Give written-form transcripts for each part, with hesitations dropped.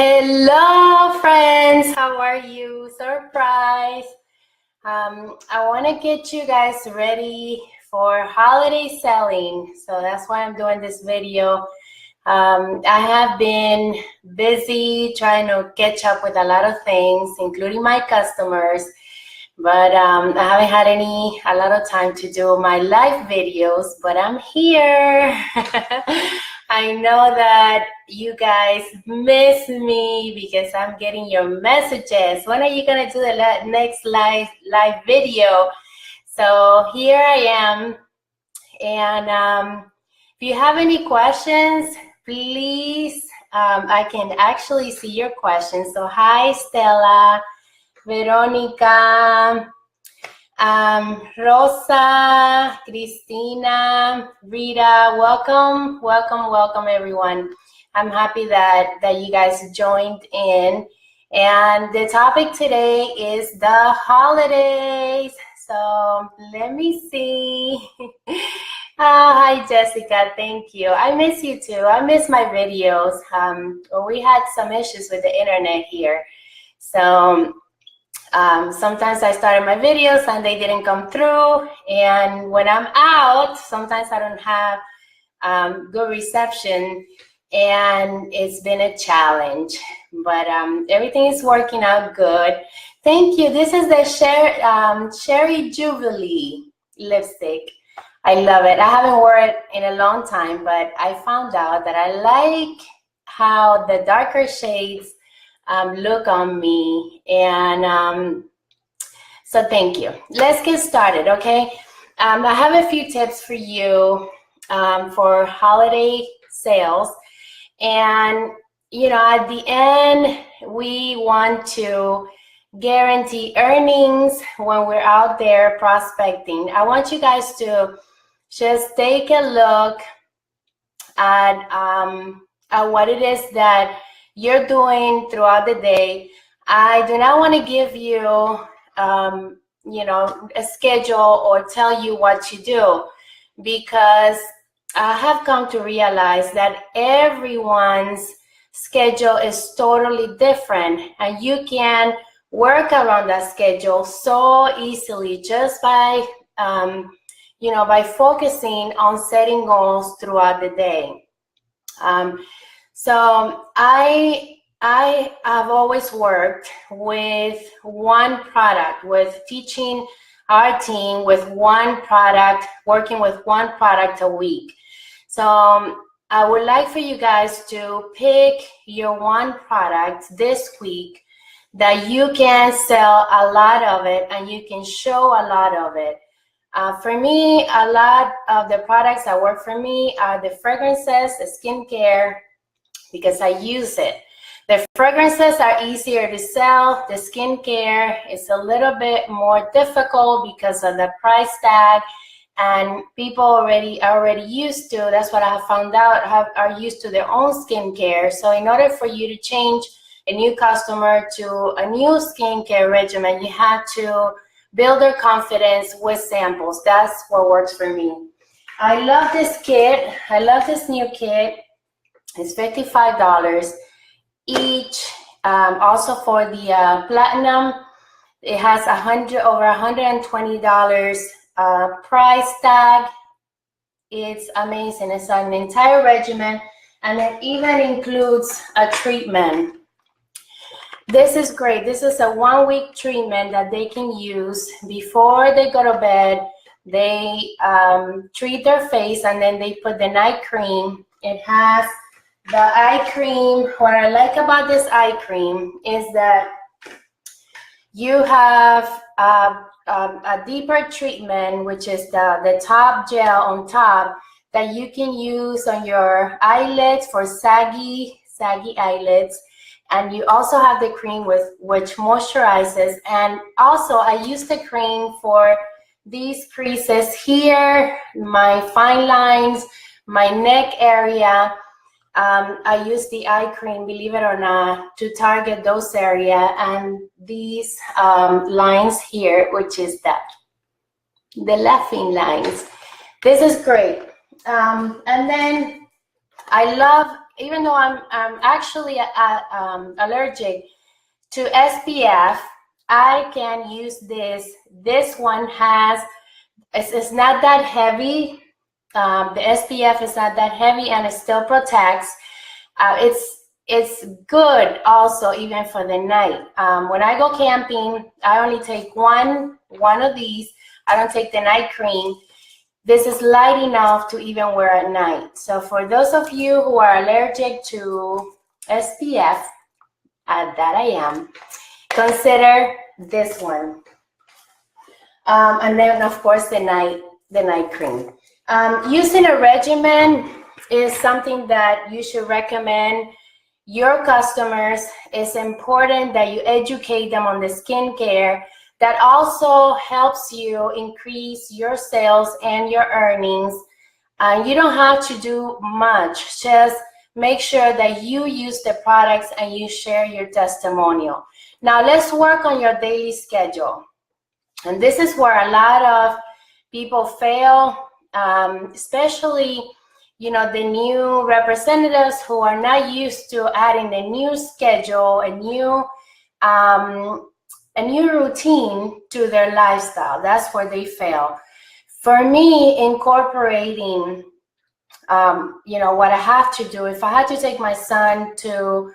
Hello, friends. How are you? Surprise. I want to get you guys ready for holiday selling. So that's why I'm doing this video. I have been busy trying to catch up with a lot of things, including my customers. But I haven't had a lot of time to do my live videos, but I'm here. I know that you guys miss me because I'm getting your messages. When are you gonna do the next live video? So here I am. And if you have any questions, please, I can actually see your questions. So hi, Stella. Veronica, Rosa, Cristina, Rita, welcome everyone. I'm happy that you guys joined in. And the topic today is the holidays. So let me see. Hi, Jessica, thank you. I miss you too. I miss my videos. We had some issues with the internet here. So sometimes I started my videos and they didn't come through, and when I'm out, sometimes I don't have good reception, and it's been a challenge, but everything is working out good. Thank you. This is the Cherry Jubilee lipstick. I love it. I haven't worn it in a long time, but I found out that I like how the darker shades look on me, and so thank you. Let's get started, okay? I have a few tips for you for holiday sales, and at the end we want to guarantee earnings when we're out there prospecting. I want you guys to just take a look at what it is that you're doing throughout the day. I do not want to give you, a schedule or tell you what to do, because I have come to realize that everyone's schedule is totally different, and you can work around that schedule so easily just by, by focusing on setting goals throughout the day. So I have always worked with one product, with teaching our team with one product, working with one product a week. So I would like for you guys to pick your one product this week that you can sell a lot of it and you can show a lot of it. For me, a lot of the products that work for me are the fragrances, the skincare, because I use it. The fragrances are easier to sell. The skincare is a little bit more difficult because of the price tag, and people are already used to, that's what I have found out, are used to their own skincare. So in order for you to change a new customer to a new skincare regimen, you have to build their confidence with samples. That's what works for me. I love this kit. I love this new kit. It's $55 each. Also for the platinum, it has over $120 price tag. It's amazing. It's an entire regimen, and it even includes a treatment. This is great. This is a 1-week treatment that they can use before they go to bed. They treat their face, and then they put the night cream. It has the eye cream. What I like about this eye cream is that you have a deeper treatment, which is the top gel on top that you can use on your eyelids for saggy eyelids. And you also have the cream which moisturizes. And also I use the cream for these creases here, my fine lines, my neck area. I use the eye cream, believe it or not, to target those areas and these lines here, which is the laughing lines. This is great. And then I love even though I'm actually allergic to SPF, I can use this. This one has, it's not that heavy. The SPF is not that heavy, and it still protects. It's good also even for the night. When I go camping, I only take one of these. I don't take the night cream. This is light enough to even wear at night. So for those of you who are allergic to SPF, that I am, consider this one. And then of course the night cream. Using a regimen is something that you should recommend your customers. It's important that you educate them on the skincare. That also helps you increase your sales and your earnings. You don't have to do much. Just make sure that you use the products and you share your testimonial. Now let's work on your daily schedule. And this is where a lot of people fail, especially, you know, the new representatives who are not used to adding a new schedule, a new routine to their lifestyle. That's where they fail. For me, incorporating, you know, what I have to do, if I had to take my son to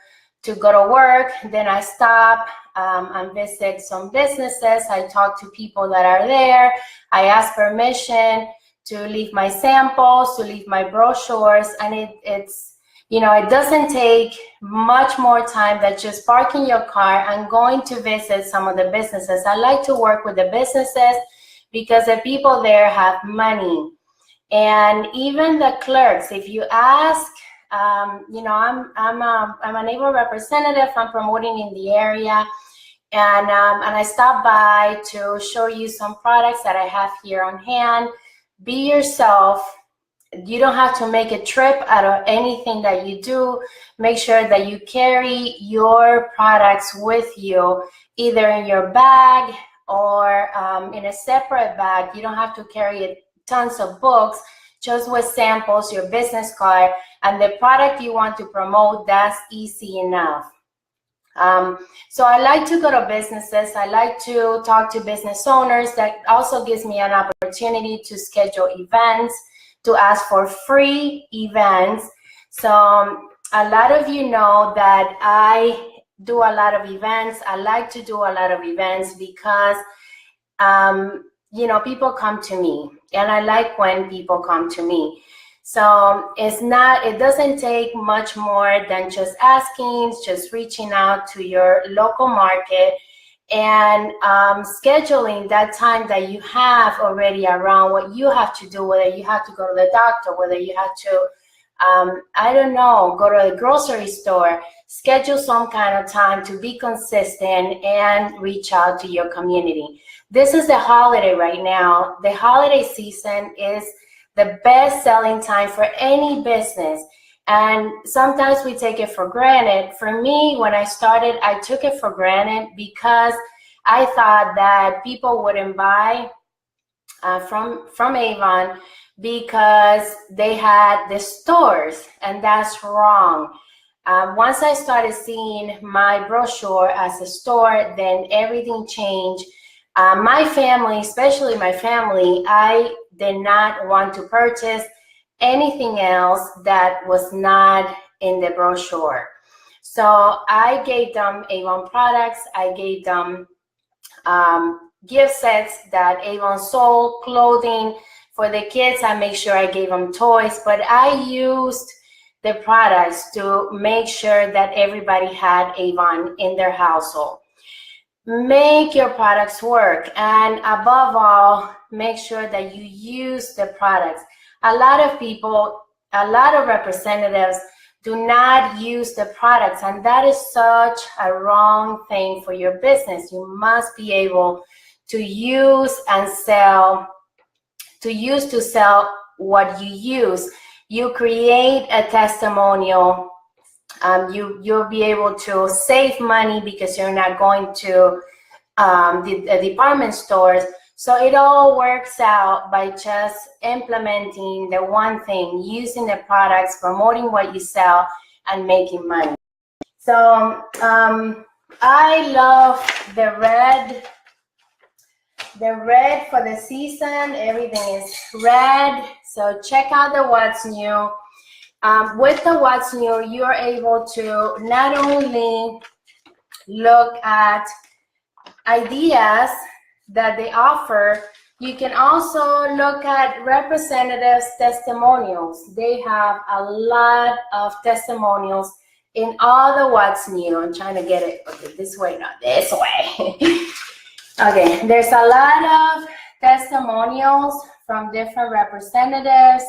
go to work, then I stop and visit some businesses. I talk to people that are there. I ask permission to leave my samples, to leave my brochures, and it's, you know, it doesn't take much more time than just parking your car and going to visit some of the businesses. I like to work with the businesses because the people there have money. And even the clerks, if you ask, you know, I'm a neighbor representative. I'm promoting in the area, and I stop by to show you some products that I have here on hand. Be yourself. You don't have to make a trip out of anything that you do. Make sure that you carry your products with you, either in your bag or in a separate bag. You don't have to carry tons of books, just with samples, your business card, and the product you want to promote. That's easy enough. So I like to go to businesses. I like to talk to business owners. That also gives me an opportunity to schedule events, to ask for free events. So a lot of you know that I do a lot of events. I like to do a lot of events because, you know, people come to me, and I like when people come to me. So it doesn't take much more than just asking, just reaching out to your local market and scheduling that time that you have already around what you have to do, whether you have to go to the doctor, whether you have to, I don't know, go to the grocery store. Schedule some kind of time to be consistent and reach out to your community. This is the holiday right now. The holiday season is the best selling time for any business. And sometimes we take it for granted. For me, when I started, I took it for granted because I thought that people wouldn't buy from Avon because they had the stores, and that's wrong. Once I started seeing my brochure as a store, then everything changed. My family, especially my family, I did not want to purchase anything else that was not in the brochure. So I gave them Avon products. I gave them gift sets that Avon sold, clothing for the kids. I make sure I gave them toys, but I used the products to make sure that everybody had Avon in their household. Make your products work, and above all, make sure that you use the products. A lot of people, a lot of representatives do not use the products, and that is such a wrong thing for your business. You must be able to use and sell, to sell what you use. You create a testimonial. You'll be able to save money because you're not going to the department stores. So it all works out by just implementing the one thing, using the products, promoting what you sell, and making money. So I love the red for the season. Everything is red. So check out the What's New. With the What's New, you're able to not only look at ideas that they offer, you can also look at representatives' testimonials. They have a lot of testimonials in all the What's New. I'm trying to get it this way, not this way. Okay, there's a lot of testimonials from different representatives,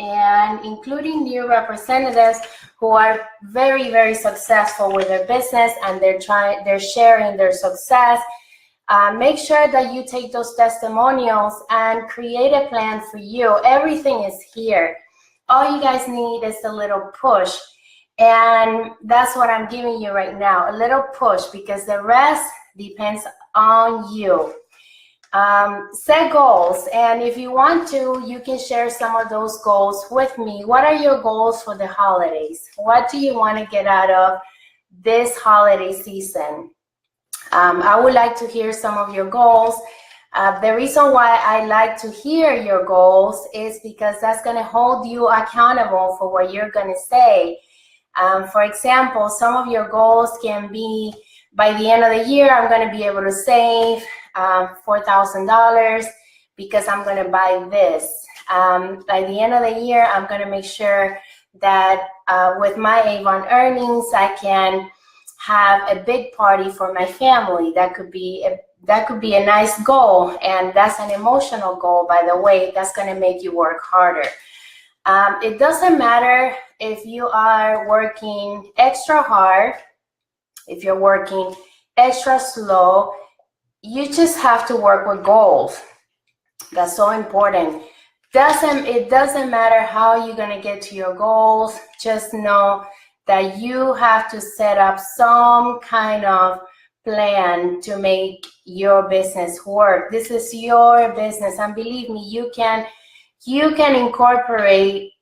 and including new representatives who are very, very successful with their business, and they're sharing their success. Make sure that you take those testimonials and create a plan for you. Everything is here. All you guys need is a little push. And that's what I'm giving you right now, a little push, because the rest depends on you. Set goals, and if you want to, you can share some of those goals with me. What are your goals for the holidays? What do you want to get out of this holiday season? I would like to hear some of your goals. The reason why I like to hear your goals is because that's going to hold you accountable for what you're going to say. For example, some of your goals can be, by the end of the year, I'm going to be able to save $4,000 because I'm going to buy this. By the end of the year, I'm going to make sure that with my Avon earnings, I can have a big party for my family. That could be a nice goal, and that's an emotional goal, by the way. That's going to make you work harder. It doesn't matter if you are working extra hard, if you're working extra slow. You just have to work with goals. That's so important. It doesn't matter how you're going to get to your goals. Just know that you have to set up some kind of plan to make your business work. This is your business, and believe me, you can incorporate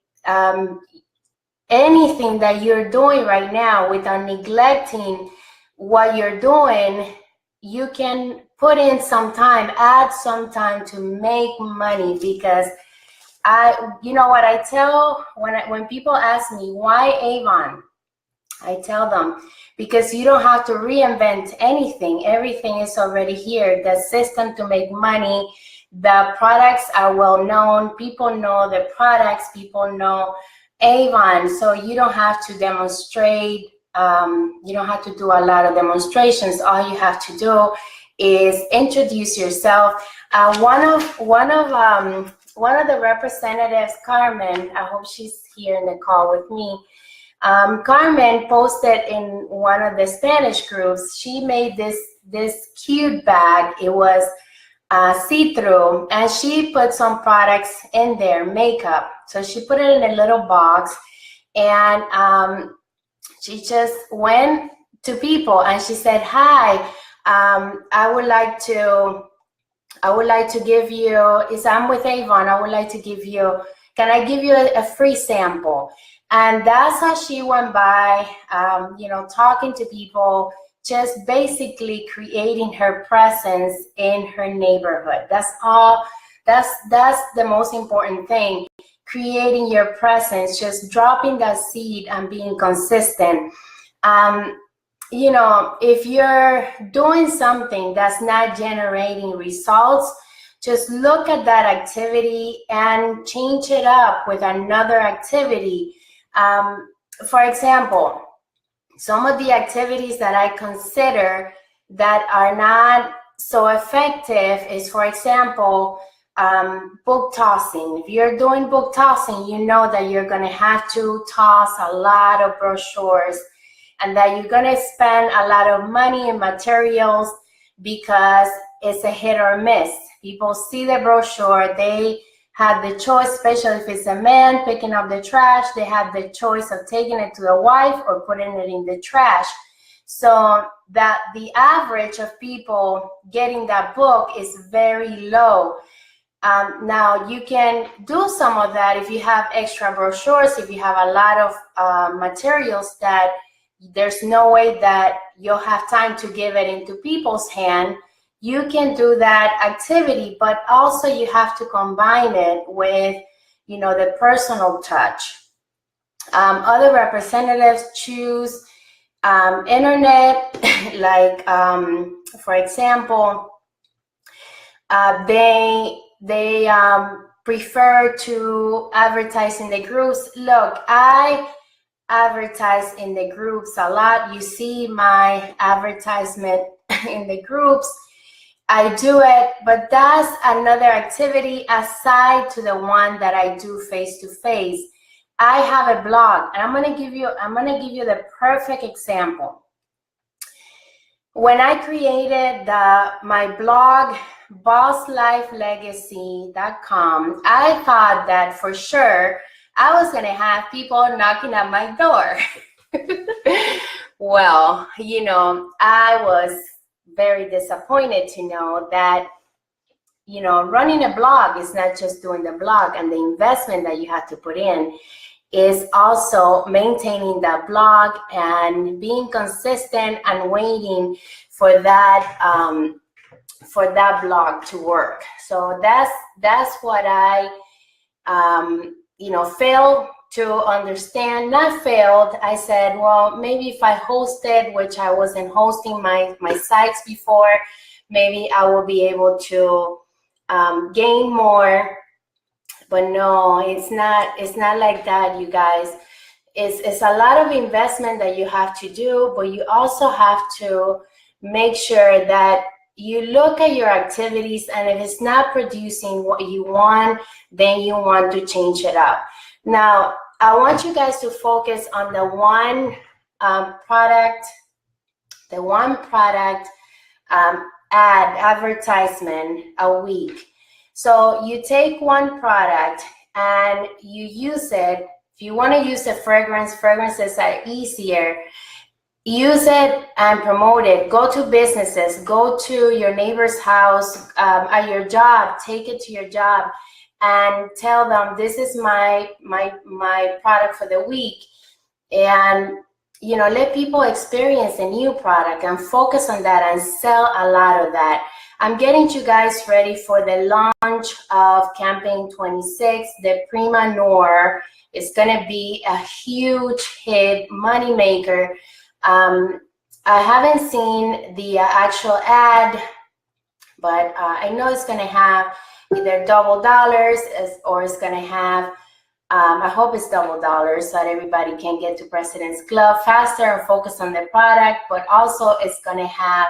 anything that you're doing right now without neglecting what you're doing. You can put in some time, add some time to make money, because you know what I tell when people ask me why Avon, I tell them, because you don't have to reinvent anything. Everything is already here. The system to make money, the products are well known. People know the products. People know Avon. So you don't have to demonstrate. You don't have to do a lot of demonstrations. All you have to do is introduce yourself. One of the representatives, Carmen, I hope she's here in the call with me. Carmen posted in one of the Spanish groups. She made this cute bag. It was see-through, and she put some products in there, makeup. So she put it in a little box, and she just went to people and she said, "Hi, I would like to give you, I'm with Avon, I would like to give you, can I give you a free sample?" And that's how she went by, talking to people, just basically creating her presence in her neighborhood. That's all. That's the most important thing. Creating your presence, just dropping that seed and being consistent. If you're doing something that's not generating results, just look at that activity and change it up with another activity. For example, some of the activities that I consider that are not so effective is, for example, book tossing. If you're doing book tossing, you know that you're going to have to toss a lot of brochures, and that you're going to spend a lot of money and materials, because it's a hit or miss. People see the brochure, they have the choice, especially if it's a man picking up the trash, they have the choice of taking it to the wife or putting it in the trash. So that the average of people getting that book is very low. Now you can do some of that if you have extra brochures, if you have a lot of materials that there's no way that you'll have time to give it into people's hand. You can do that activity, but also you have to combine it with, you know, the personal touch. Other representatives choose internet, like for example, they prefer to advertise in the groups. Look, I advertise in the groups a lot. You see my advertisement in the groups. I do it, but that's another activity aside to the one that I do face to face. I have a blog, and I'm gonna give you the perfect example. When I created my blog, bossLifeLegacy.com, I thought that for sure I was gonna have people knocking at my door. Well, you know, I was very disappointed to know that, you know, running a blog is not just doing the blog and the investment that you have to put in, is also maintaining that blog and being consistent and waiting for that blog to work. So that's what I you know, failed to understand. Not failed, I said, well, maybe if I hosted, which I wasn't hosting my sites before, maybe I will be able to gain more. But no, it's not like that, you guys. It's a lot of investment that you have to do, but you also have to make sure that you look at your activities, and if it's not producing what you want, then you want to change it up. Now, I want you guys to focus on the one product advertisement a week. So you take one product and you use it. If you want to use a fragrances are easier. Use it and promote it. Go to businesses, go to your neighbor's house, at your job, take it to your job and tell them, this is my product for the week. And, you know, let people experience a new product and focus on that and sell a lot of that. I'm getting you guys ready for the launch of Campaign 26. The Prima Noir is going to be a huge hit, moneymaker. I haven't seen the actual ad, but I know it's going to have either double dollars or it's going to have, I hope it's double dollars so that everybody can get to President's Club faster and focus on the product, but also it's going to have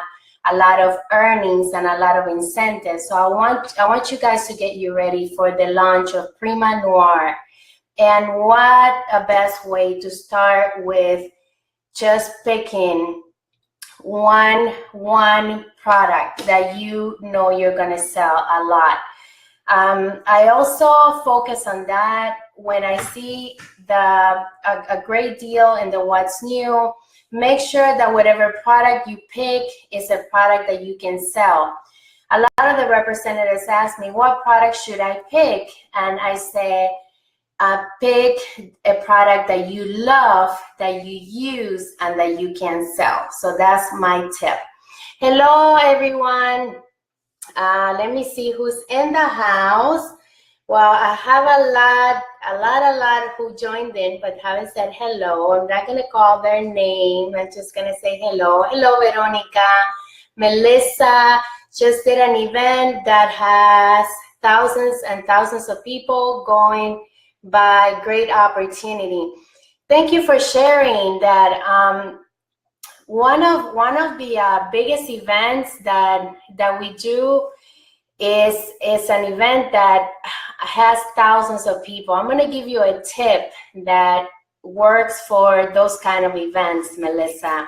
a lot of earnings and a lot of incentives. So I want you guys to get you ready for the launch of Prima Noir. And what a best way to start with just picking one product that you know you're going to sell a lot. I also focus on that when I see a great deal in the what's new. Make sure that whatever product you pick is a product that you can sell. A lot of the representatives ask me, what product should I pick? And I say, pick a product that you love, that you use, and that you can sell. So that's my tip. Hello, everyone. Let me see who's in the house. Well, I have a lot who joined in but haven't said hello. I'm not gonna call their name. I'm just gonna say hello. Hello, Veronica. Melissa just did an event that has thousands and thousands of people going by. Great opportunity. Thank you for sharing that. One of the biggest events that we do is an event that has thousands of people. I'm going to give you a tip that works for those kind of events, Melissa.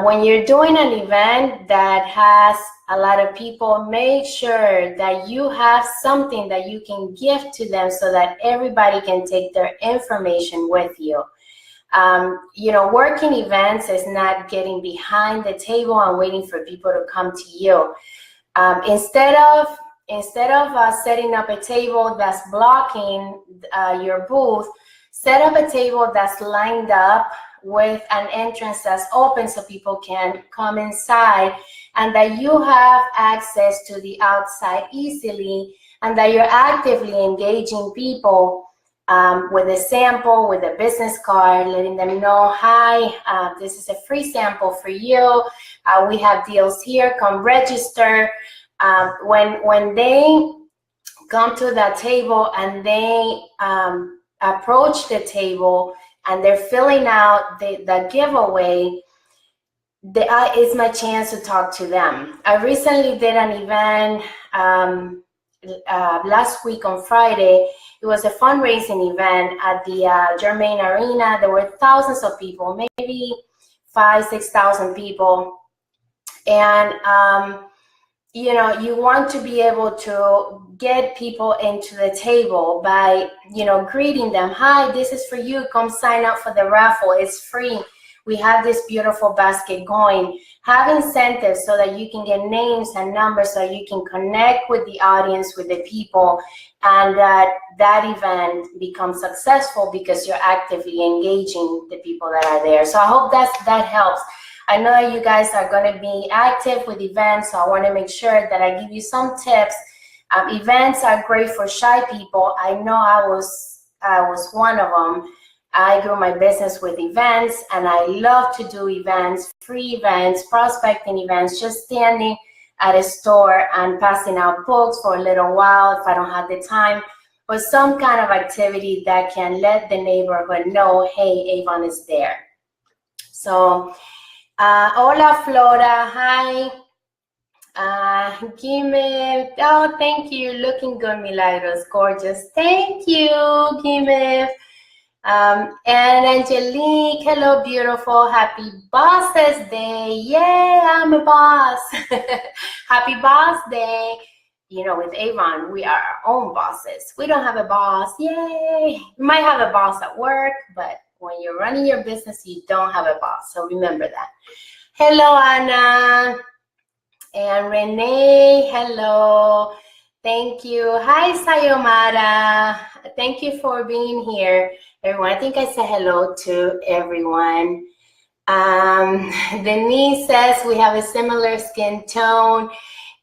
When you're doing an event that has a lot of people, make sure that you have something that you can give to them so that everybody can take their information with you. You know, working events is not getting behind the table and waiting for people to come to you. Instead of instead of setting up a table that's blocking your booth, set up a table that's lined up with an entrance that's open so people can come inside, and that you have access to the outside easily, and that you're actively engaging people with a sample, with a business card, letting them know, hi, this is a free sample for you. We have deals here, come register. When they come to that table and they approach the table and they're filling out the giveaway, it's my chance to talk to them. I recently did an event last week on Friday. It was a fundraising event at the Germain Arena. There were thousands of people, maybe 5,000-6,000 people. And, you know, you want to be able to get people into the table by, you know, greeting them. Hi, this is for you. Come sign up for the raffle. It's free. We have this beautiful basket going. Have incentives so that you can get names and numbers so you can connect with the audience, with the people, and that event becomes successful because you're actively engaging the people that are there. So I hope that helps. I know that you guys are going to be active with events, so I want to make sure that I give you some tips. Events are great for shy people. I know I was one of them. I grew my business with events, and I love to do events, free events, prospecting events, just standing at a store and passing out books for a little while if I don't have the time, but some kind of activity that can let the neighborhood know, hey, Avon is there. So, hola, Flora, hi. Gimif, oh, thank you, looking good, Milagros, gorgeous. Thank you, Gimif. And Angelique, hello, beautiful. Happy Bosses Day. Yay, I'm a boss. Happy Boss Day. You know, with Avon, we are our own bosses. We don't have a boss. Yay. You might have a boss at work, but when you're running your business, you don't have a boss. So remember that. Hello, Anna. And Renee, hello. Thank you. Hi, Sayomara. Thank you for being here, everyone. I think I said hello to everyone. Denise says we have a similar skin tone.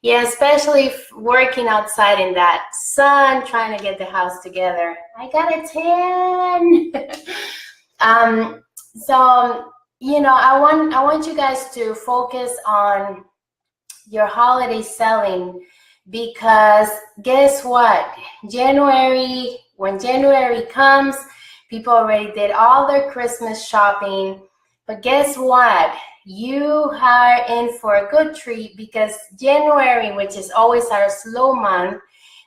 Yeah, especially working outside in that sun, trying to get the house together. I got a tan. So, you know, I want you guys to focus on your holiday selling, because guess what? When January comes, people already did all their Christmas shopping. But guess what? You are in for a good treat, because January, which is always our slow month,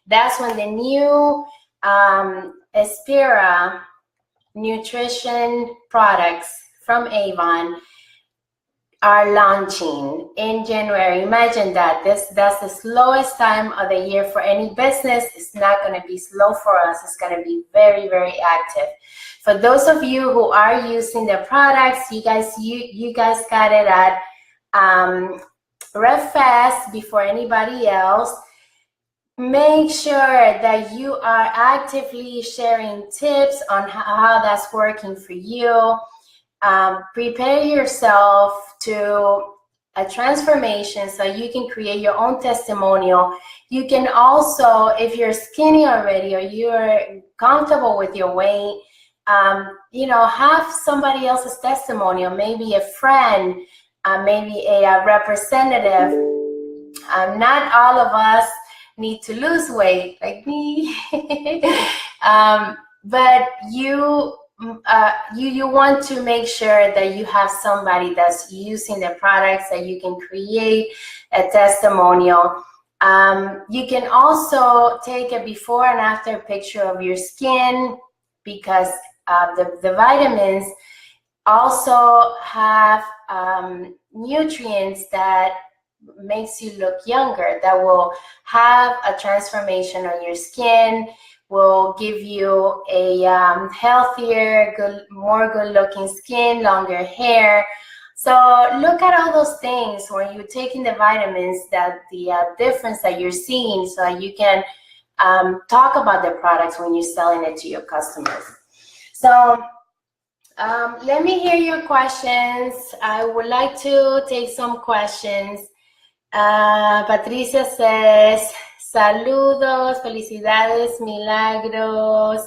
that's when the new Aspira nutrition products from Avon are launching in January. Imagine that. That's the slowest time of the year for any business. It's not going to be slow for us. It's going to be very, very active. For those of you who are using the products, you guys got it at Rev Fast before anybody else. Make sure that you are actively sharing tips on how that's working for you. Prepare yourself to a transformation so you can create your own testimonial. You can also, if you're skinny already or you're comfortable with your weight, you know, have somebody else's testimonial, maybe a friend, maybe a representative. Not all of us need to lose weight like me, but you want to make sure that you have somebody that's using the products, that you can create a testimonial. You can also take a before and after picture of your skin, because the vitamins also have nutrients that makes you look younger, that will have a transformation on your skin, will give you a healthier, more good-looking skin, longer hair. So look at all those things when you're taking the vitamins, that the difference that you're seeing, so that you can talk about the products when you're selling it to your customers. So let me hear your questions. I would like to take some questions. Patricia says, saludos, felicidades, Milagros.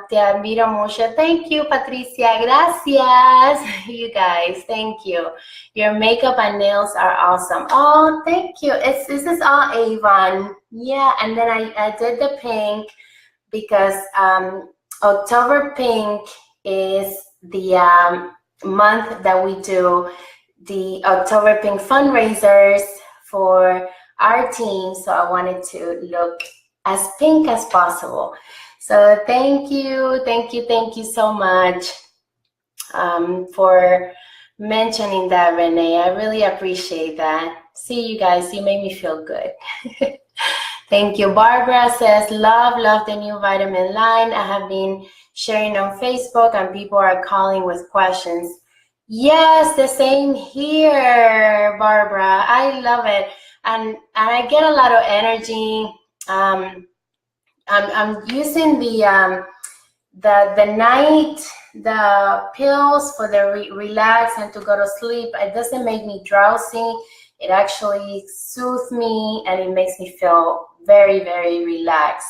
Te admiro mucho. Thank you, Patricia. Gracias, you guys. Thank you. Your makeup and nails are awesome. Oh, thank you. This is all Avon. Yeah, and then I did the pink because October pink is the month that we do the October pink fundraisers for our team. So I wanted to look as pink as possible. So thank you so much for mentioning that, Renee. I really appreciate that. See you guys, you made me feel good. Thank you. Barbara says, love the new vitamin line. I have been sharing on Facebook and people are calling with questions. Yes, the same here, Barbara. I love it. And I get a lot of energy. I'm using the pills for the relax and to go to sleep. It doesn't make me drowsy. It actually soothes me and it makes me feel very, very relaxed.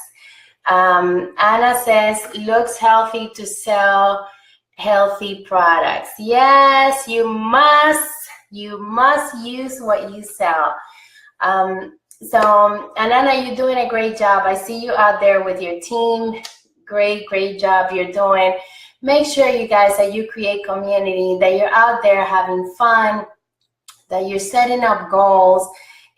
Anna says, looks healthy to sell healthy products. Yes, you must use what you sell. So, and Anna, you're doing a great job. I see you out there with your team. Great job you're doing. Make sure, you guys, that you create community, that you're out there having fun, that you're setting up goals,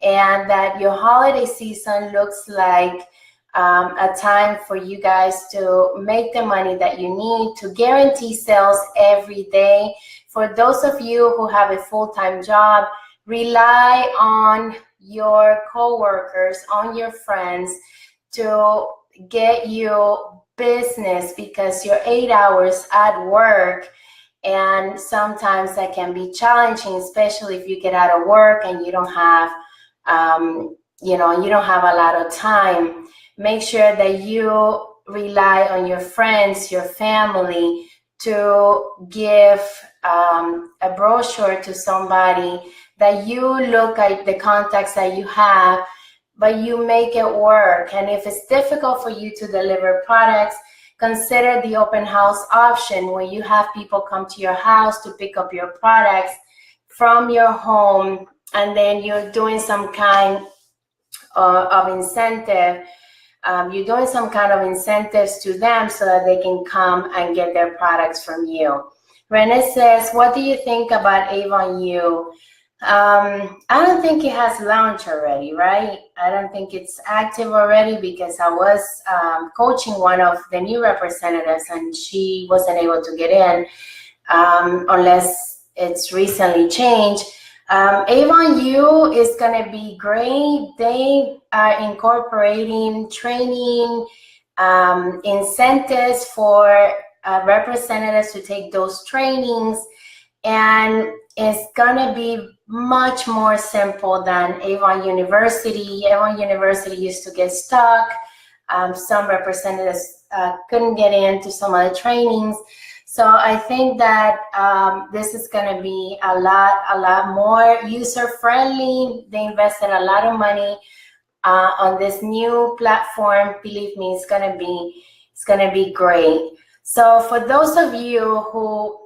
and that your holiday season looks like a time for you guys to make the money that you need to guarantee sales every day. For those of you who have a full-time job, rely on your coworkers, on your friends to get you business, because you're 8 hours at work, and sometimes that can be challenging, especially if you get out of work and you don't have you don't have a lot of time. Make sure that you rely on your friends, your family, to give a brochure to somebody, that you look at the contacts that you have, but you make it work. And if it's difficult for you to deliver products, consider the open house option, where you have people come to your house to pick up your products from your home, and then you're doing some kind of incentive. You're doing some kind of incentives to them so that they can come and get their products from you. Renee says, what do you think about Avon U? I don't think it has launched already, right? I don't think it's active already, because I was coaching one of the new representatives and she wasn't able to get in unless it's recently changed. Avon U is going to be great. They are incorporating training, incentives for representatives to take those trainings, and it's going to be much more simple than Avon University. Avon University used to get stuck. Some representatives couldn't get into some of the trainings. So I think that this is going to be a lot more user-friendly. They invested a lot of money on this new platform. Believe me, it's going to be great. So for those of you who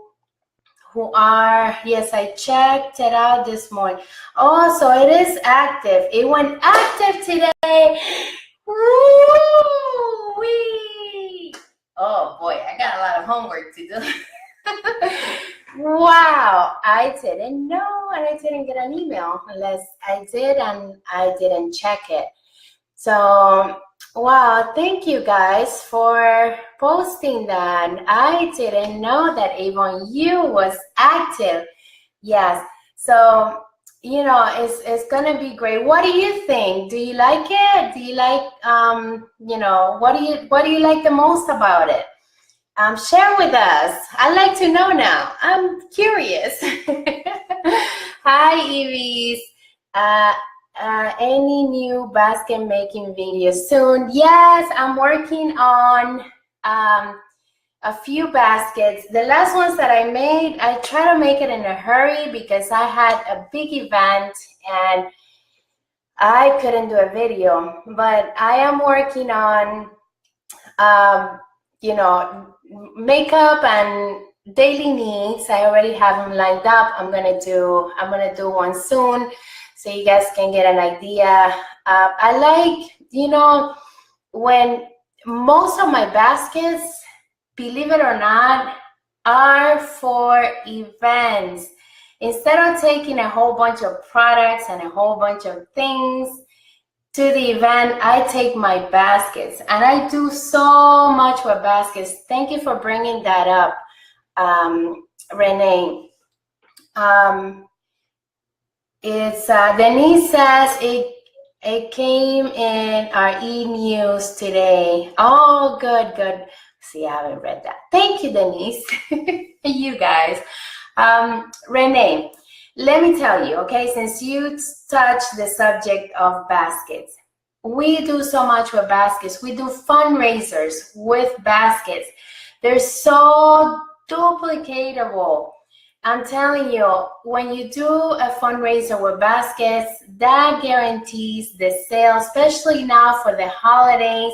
are, yes, I checked it out this morning. Oh, so it is active. It went active today. Woo-wee. Oh boy, I got a lot of homework to do. Wow, I didn't know, and I didn't get an email, unless I did and I didn't check it. So, wow, thank you guys for posting that. I didn't know that Avon U was active. Yes, so it's gonna be great. What do you think? Do you like it? Do you like what do you like the most about it? Share with us. I'd like to know now. I'm curious. Hi, Iris. Uh, any new basket making videos soon? Yes, I'm working on a few baskets. The last ones that I made, I try to make it in a hurry because I had a big event and I couldn't do a video. But I am working on, you know, makeup and daily needs. I already have them lined up. I'm gonna do one soon, so you guys can get an idea. I like, you know, when most of my baskets, believe it or not, are for events. Instead of taking a whole bunch of products and a whole bunch of things to the event, I take my baskets, and I do so much with baskets. Thank you for bringing that up, Renee. It's Denise says it came in our e-news today. Oh, good. See, I haven't read that. Thank you, Denise. You guys. Renee, let me tell you, okay, since you touched the subject of baskets, we do so much with baskets. We do fundraisers with baskets. They're so duplicatable. I'm telling you, when you do a fundraiser with baskets, that guarantees the sale, especially now for the holidays.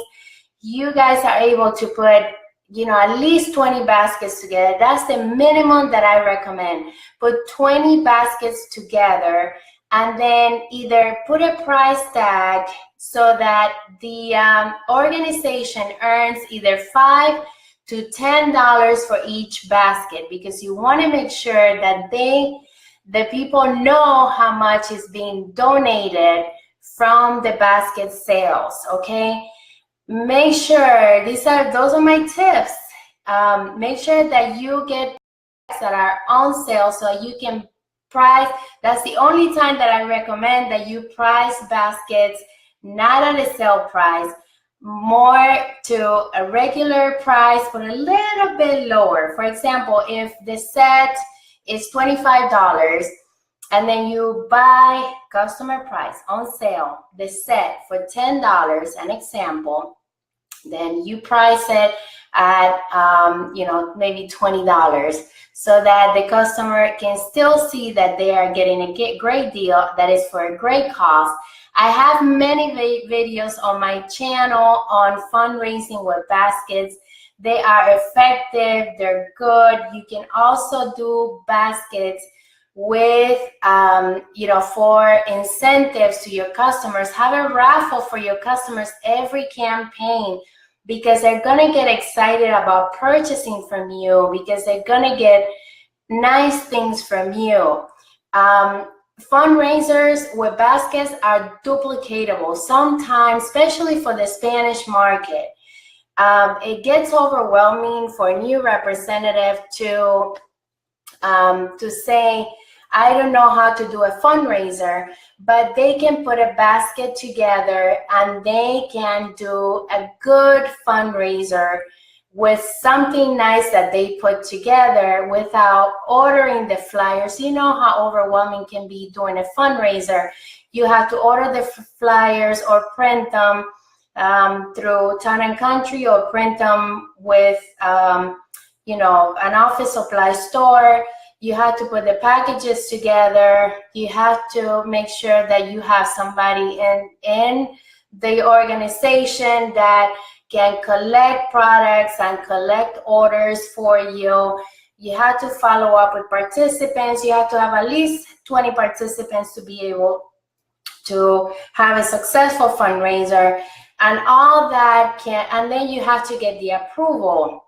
You guys are able to put, you know, at least 20 baskets together. That's the minimum that I recommend. Put 20 baskets together and then either put a price tag so that the organization earns either $5 to $10 for each basket, because you want to make sure that the people know how much is being donated from the basket sales. Okay, make sure those are my tips. Make sure that you get that are on sale so you can price. That's the only time that I recommend that you price baskets not at a sale price, more to a regular price, but a little bit lower. For example, if the set is $25 and then you buy customer price on sale the set for $10, an example, then you price it at you know, maybe $20, so that the customer can still see that they are getting a great deal that is for a great cost. I have many videos on my channel on fundraising with baskets. They are effective, they're good. You can also do baskets with, you know, for incentives to your customers. Have a raffle for your customers every campaign, because they're gonna get excited about purchasing from you, because they're gonna get nice things from you. Fundraisers with baskets are duplicatable sometimes, especially for the Spanish market. It gets overwhelming for a new representative to say, I don't know how to do a fundraiser, but they can put a basket together and they can do a good fundraiser with something nice that they put together without ordering the flyers. You know how overwhelming can be doing a fundraiser. You have to order the flyers or print them through Town and Country, or print them with you know, an office supply store. You have to put the packages together. You have to make sure that you have somebody in the organization that can collect products and collect orders for you. You have to follow up with participants. You have to have at least 20 participants to be able to have a successful fundraiser, and all that and then you have to get the approval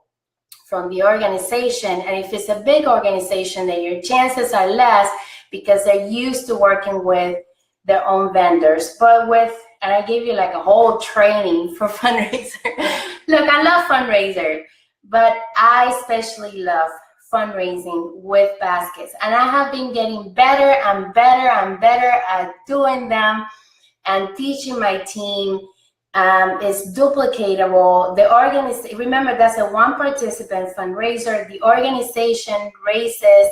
from the organization. And if it's a big organization, then your chances are less, because they're used to working with their own vendors. But and I gave you like a whole training for fundraiser. Look, I love fundraiser, but I especially love fundraising with baskets. And I have been getting better and better and better at doing them and teaching my team. is duplicatable. Remember, that's a one participant fundraiser. The organization raises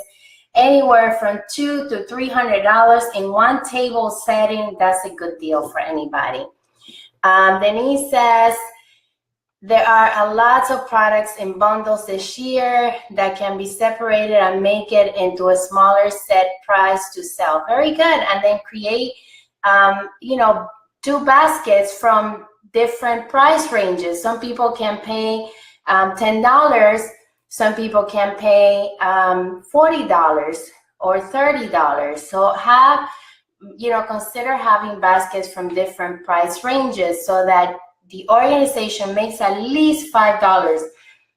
anywhere from $200 to $300 in one table setting. That's a good deal for anybody. Denise says, there are a lot of products in bundles this year that can be separated and make it into a smaller set price to sell. Very good. And then create, two baskets from different price ranges. Some people can pay $10. Some people can pay $40 or $30. So consider having baskets from different price ranges so that the organization makes at least $5,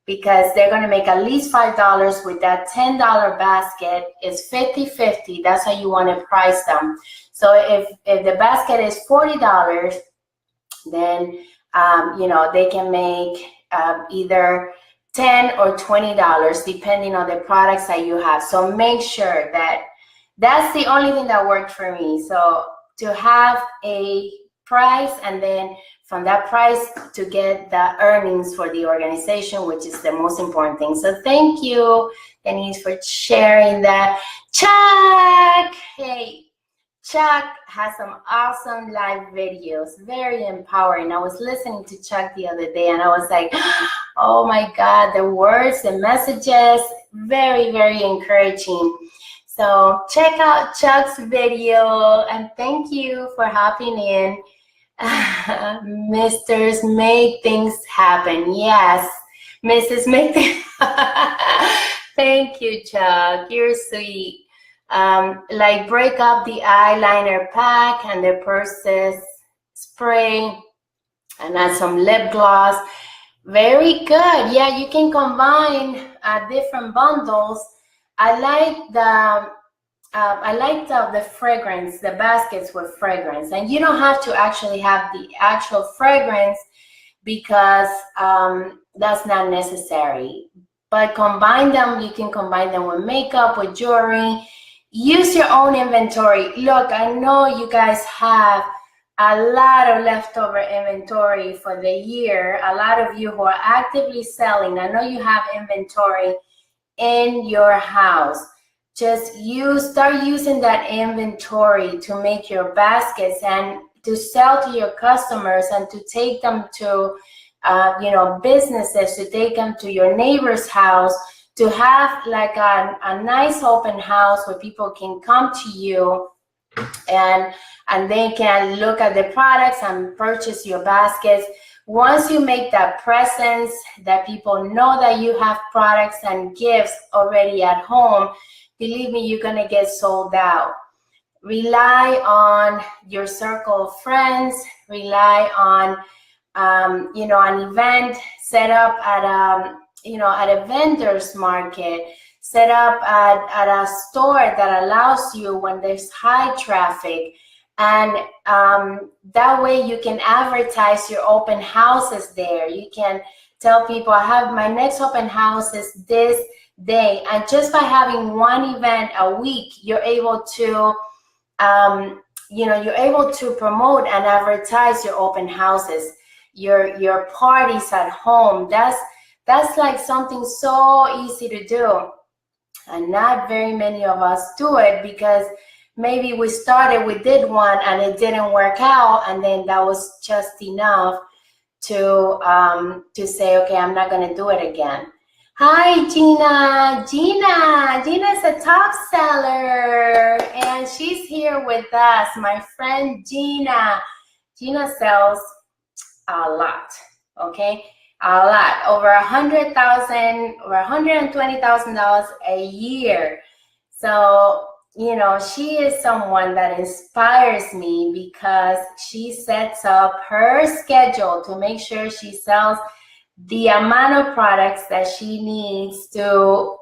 because they're going to make at least $5 with that $10 basket. Is 50-50. That's how you want to price them. So if the basket is $40, then they can make either $10 or $20 depending on the products that you have. So make sure that that's the only thing that worked for me. So to have a price, and then from that price to get the earnings for the organization, which is the most important thing. So thank you, Denise, for sharing that. Chuck, hey, Chuck has some awesome live videos, very empowering. I was listening to Chuck the other day and I was like, oh my God, the words, the messages, very, very encouraging. So check out Chuck's video, and thank you for hopping in. Misters make things happen. Yes, Mrs. Make things Thank you, Chuck. You're sweet. Like break up the eyeliner pack and the purses spray and add some lip gloss. Very good. Yeah, you can combine different bundles. I like the fragrance, the baskets with fragrance, and you don't have to actually have the actual fragrance because that's not necessary. But combine them. You can combine them with makeup, with jewelry. Use your own inventory. Look, I know you guys have a lot of leftover inventory for the year. A lot of you who are actively selling, I know you have inventory in your house. Just start using that inventory to make your baskets and to sell to your customers and to take them to businesses, to take them to your neighbor's house, to have like a nice open house where people can come to you and they can look at the products and purchase your baskets. Once you make that presence that people know that you have products and gifts already at home, believe me, you're gonna get sold out. Rely on your circle of friends. Rely on an event set up at a vendor's market, set up at a store that allows you when there's high traffic, and that way you can advertise your open houses there. You can tell people, I have my next open house is this day, and just by having one event a week, you're able to promote and advertise your open houses, your parties at home. That's like something so easy to do, and not very many of us do it because maybe we did one and it didn't work out, and then that was just enough to say, okay, I'm not going to do it again. Hi, Gina. Gina's a top seller, and she's here with us. My friend Gina. Gina sells a lot, okay? A lot, over $100,000, over $120,000 a year. So, she is someone that inspires me because she sets up her schedule to make sure she sells the amount of products that she needs to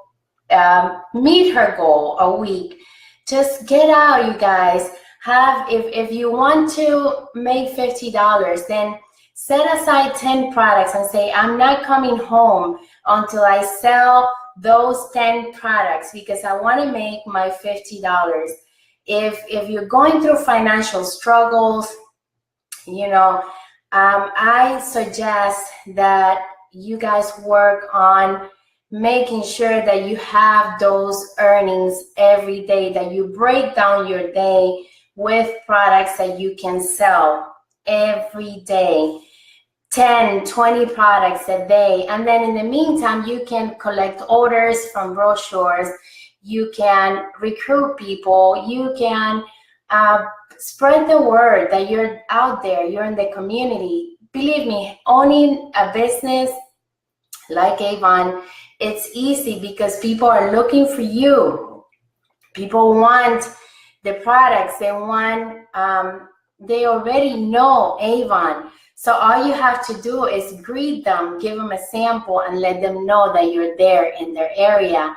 meet her goal a week. Just get out, you guys. If you want to make $50, then set aside 10 products and say, I'm not coming home until I sell those 10 products because I want to make my $50. If you're going through financial struggles, I suggest that you guys work on making sure that you have those earnings every day, that you break down your day with products that you can sell every day. 10, 20 products a day. And then in the meantime, you can collect orders from brochures. You can recruit people. You can spread the word that you're out there, you're in the community. Believe me, owning a business like Avon, it's easy because people are looking for you. People want the products. They want, they already know Avon. So all you have to do is greet them, give them a sample, and let them know that you're there in their area.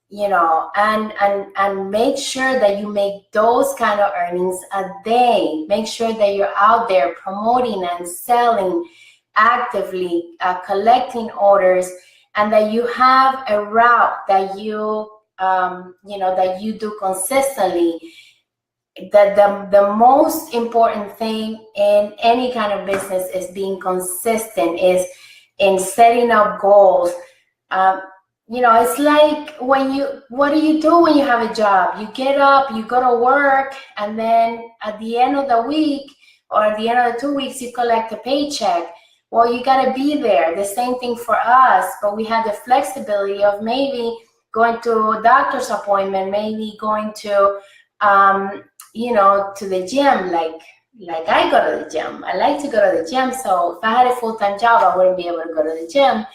You know, and make sure that you make those kind of earnings a day. Make sure that you're out there promoting and selling actively, collecting orders, and that you have a route that you know, that you do consistently. The most important thing in any kind of business is being consistent, is in setting up goals. You know, it's like what do you do when you have a job? You get up, you go to work, and then at the end of the week or at the end of the 2 weeks, you collect a paycheck. Well, you got to be there. The same thing for us, but we have the flexibility of maybe going to a doctor's appointment, maybe going to, you know, to the gym, like I go to the gym. I like to go to the gym. So if I had a full-time job, I wouldn't be able to go to the gym.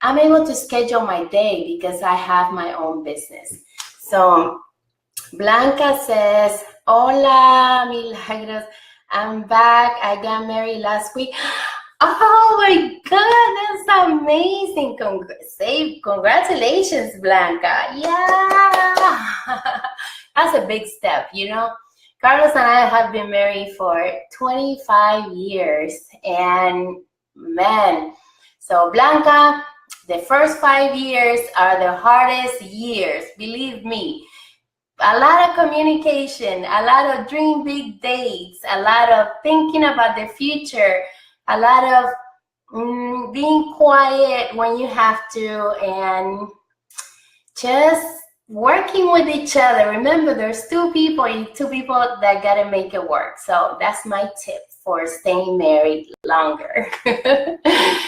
I'm able to schedule my day because I have my own business. So Blanca says, hola, Milagros. I'm back. I got married last week. Oh my God, that's amazing. Congratulations, Blanca. Yeah. That's a big step, you know. Carlos and I have been married for 25 years. And man, so Blanca, the first 5 years are the hardest years, believe me. A lot of communication, a lot of dream big dates, a lot of thinking about the future, a lot of being quiet when you have to, and just working with each other. Remember, there's two people that gotta make it work. So that's my tip for staying married longer.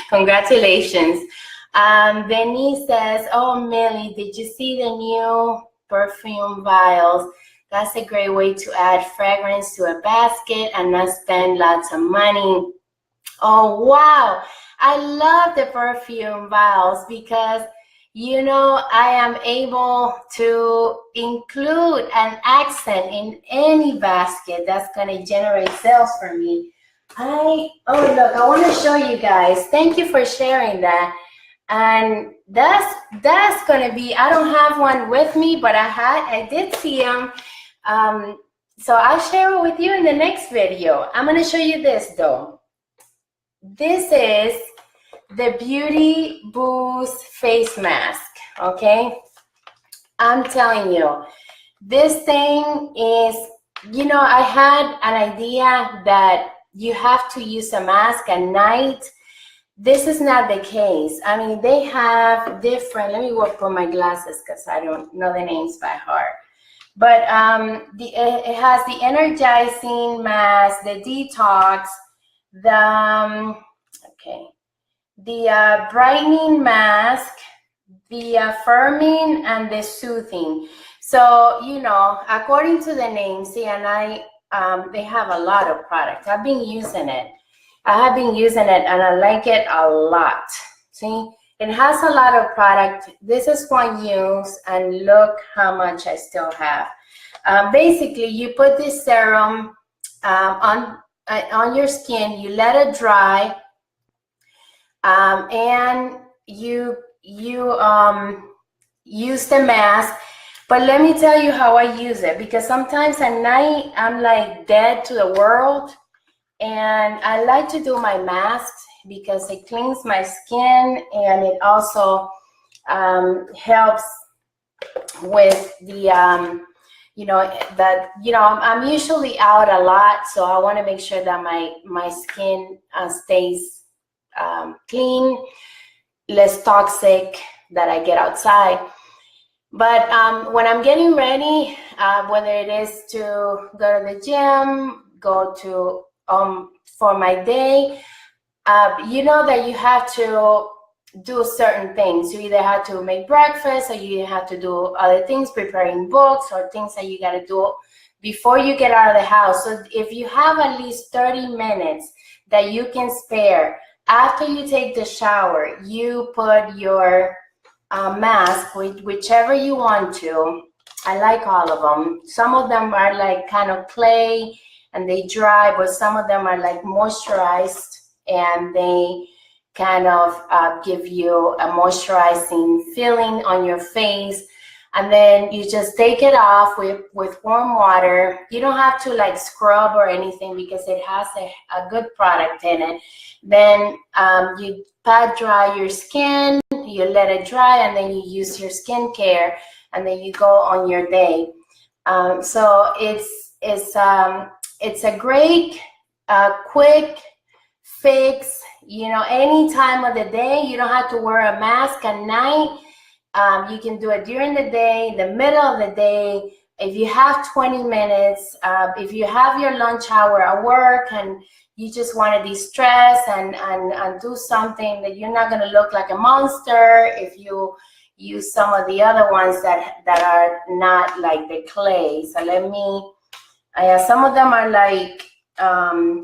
Congratulations. Denise says, oh, Millie, did you see the new perfume vials? That's a great way to add fragrance to a basket and not spend lots of money. Oh, wow. I love the perfume vials because, you know, I am able to include an accent in any basket that's going to generate sales for me. Oh, look, I want to show you guys. Thank you for sharing that. And that's going to be, I don't have one with me, but I did see them. So I'll share it with you in the next video. I'm going to show you this though. This is the Beauty Boost face mask, okay? I'm telling you, this thing is, you know, I had an idea that you have to use a mask at night. This is not the case. I mean, they have different, let me work on my glasses because I don't know the names by heart. But it has the energizing mask, the detox, the brightening mask, the affirming, and the soothing. So, you know, according to the name, see, and they have a lot of products. I've been using it. I have been using it and I like it a lot. See, it has a lot of product. This is one use, and look how much I still have. Basically, you put this serum on your skin, you let it dry, and you use the mask. But let me tell you how I use it, because sometimes at night I'm like dead to the world. And I like to do my masks because it cleans my skin, and it also helps with the, I'm usually out a lot, so I want to make sure that my skin stays clean, less toxic, that I get outside. But when I'm getting ready, whether it is to go to the gym, go to for my day, you know that you have to do certain things. You either have to make breakfast, or you have to do other things, preparing books, or things that you got to do before you get out of the house. So if you have at least 30 minutes that you can spare after you take the shower, you put your mask, whichever you want to. I like all of them. Some of them are like kind of clay and they dry, but some of them are like moisturized and they kind of give you a moisturizing feeling on your face. And then you just take it off with warm water. You don't have to like scrub or anything because it has a good product in it. Then you pat dry your skin, you let it dry, and then you use your skincare, and then you go on your day. So it's a great quick fix. Any time of the day. You don't have to wear a mask at night. You can do it during the day, the middle of the day. If you have 20 minutes, if you have your lunch hour at work and you just want to de-stress and do something that you're not going to look like a monster, if you use some of the other ones that are not like the clay. So some of them are like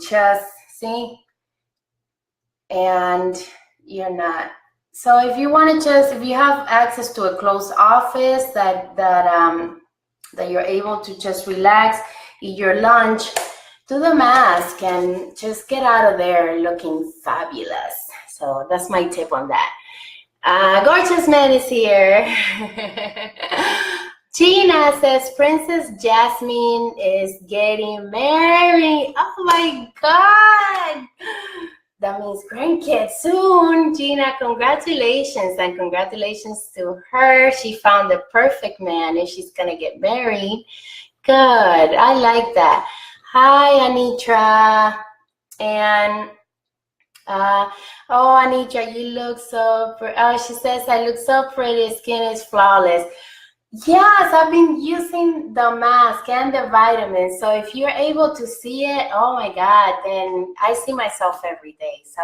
just, see? And you're not. So if you want to if you have access to a closed office that you're able to just relax, eat your lunch, do the mask, and just get out of there looking fabulous. So that's my tip on that. Gorgeous Man is here. Gina says Princess Jasmine is getting married. Oh my God. That means grandkids soon. Gina, congratulations, and congratulations to her. She found the perfect man and she's gonna get married. Good, I like that. Hi, Anitra. And Anitra, you look so pretty. She says, I look so pretty, skin is flawless. Yes, I've been using the mask and the vitamins. So if you're able to see it, oh my God, then I see myself every day. So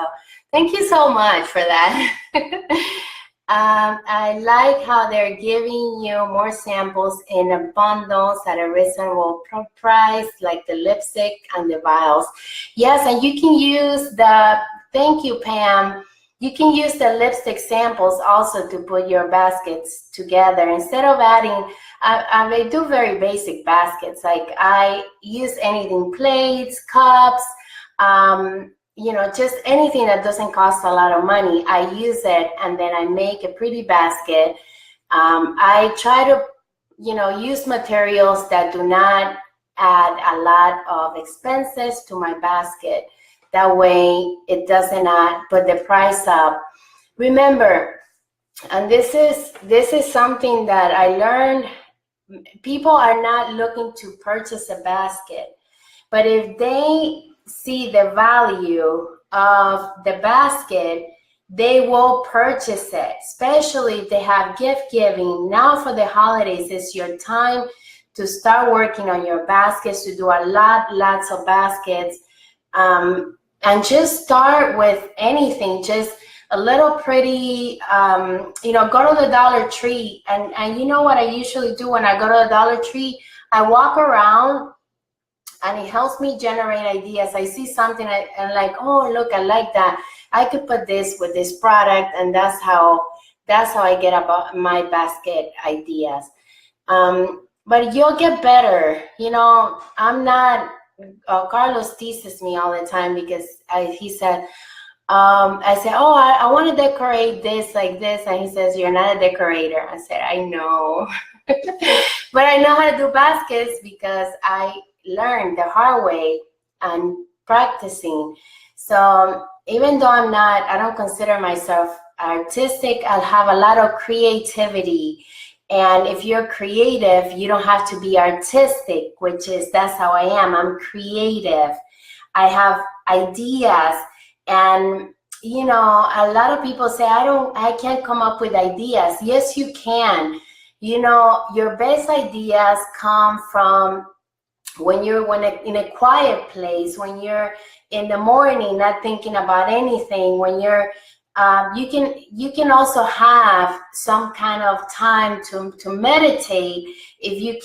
thank you so much for that. I like how they're giving you more samples in a bundles at a reasonable price, like the lipstick and the vials. Yes, and you can use thank you, Pam. You can use the lipstick samples also to put your baskets together. Instead of adding, I do very basic baskets. Like I use anything, plates, cups, just anything that doesn't cost a lot of money. I use it and then I make a pretty basket. I try to, use materials that do not add a lot of expenses to my basket. That way it doesn't put the price up. Remember, and this is something that I learned, people are not looking to purchase a basket, but if they see the value of the basket, they will purchase it, especially if they have gift giving. Now for the holidays, it's your time to start working on your baskets, to do lots of baskets. And just start with anything, just a little pretty, go to the Dollar Tree. And you know what I usually do when I go to the Dollar Tree? I walk around and it helps me generate ideas. I see something and like, oh, look, I like that. I could put this with this product, and that's how I get about my basket ideas. But you'll get better. I'm not, Carlos teases me all the time because he said, I said, oh, I want to decorate this like this. And he says, you're not a decorator. I said, I know. But I know how to do baskets because I learned the hard way and practicing. So even though I don't consider myself artistic, I have a lot of creativity And if you're creative, you don't have to be artistic, that's how I am. I'm creative. I have ideas. And, you know, a lot of people say, I can't come up with ideas. Yes, you can. You know, your best ideas come from when you're in a quiet place, when you're in the morning not thinking about anything, when you're you can also have some kind of time to meditate. If you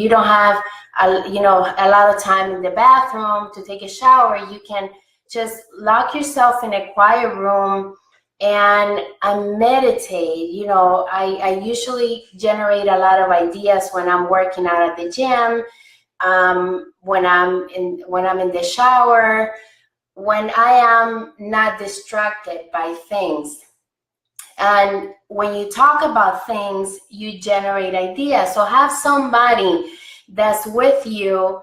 don't have a lot of time in the bathroom to take a shower, you can just lock yourself in a quiet room and meditate. You know, I usually generate a lot of ideas when I'm working out at the gym, when I'm in the shower, when I am not distracted by things. And when you talk about things, you generate ideas. So have somebody that's with you,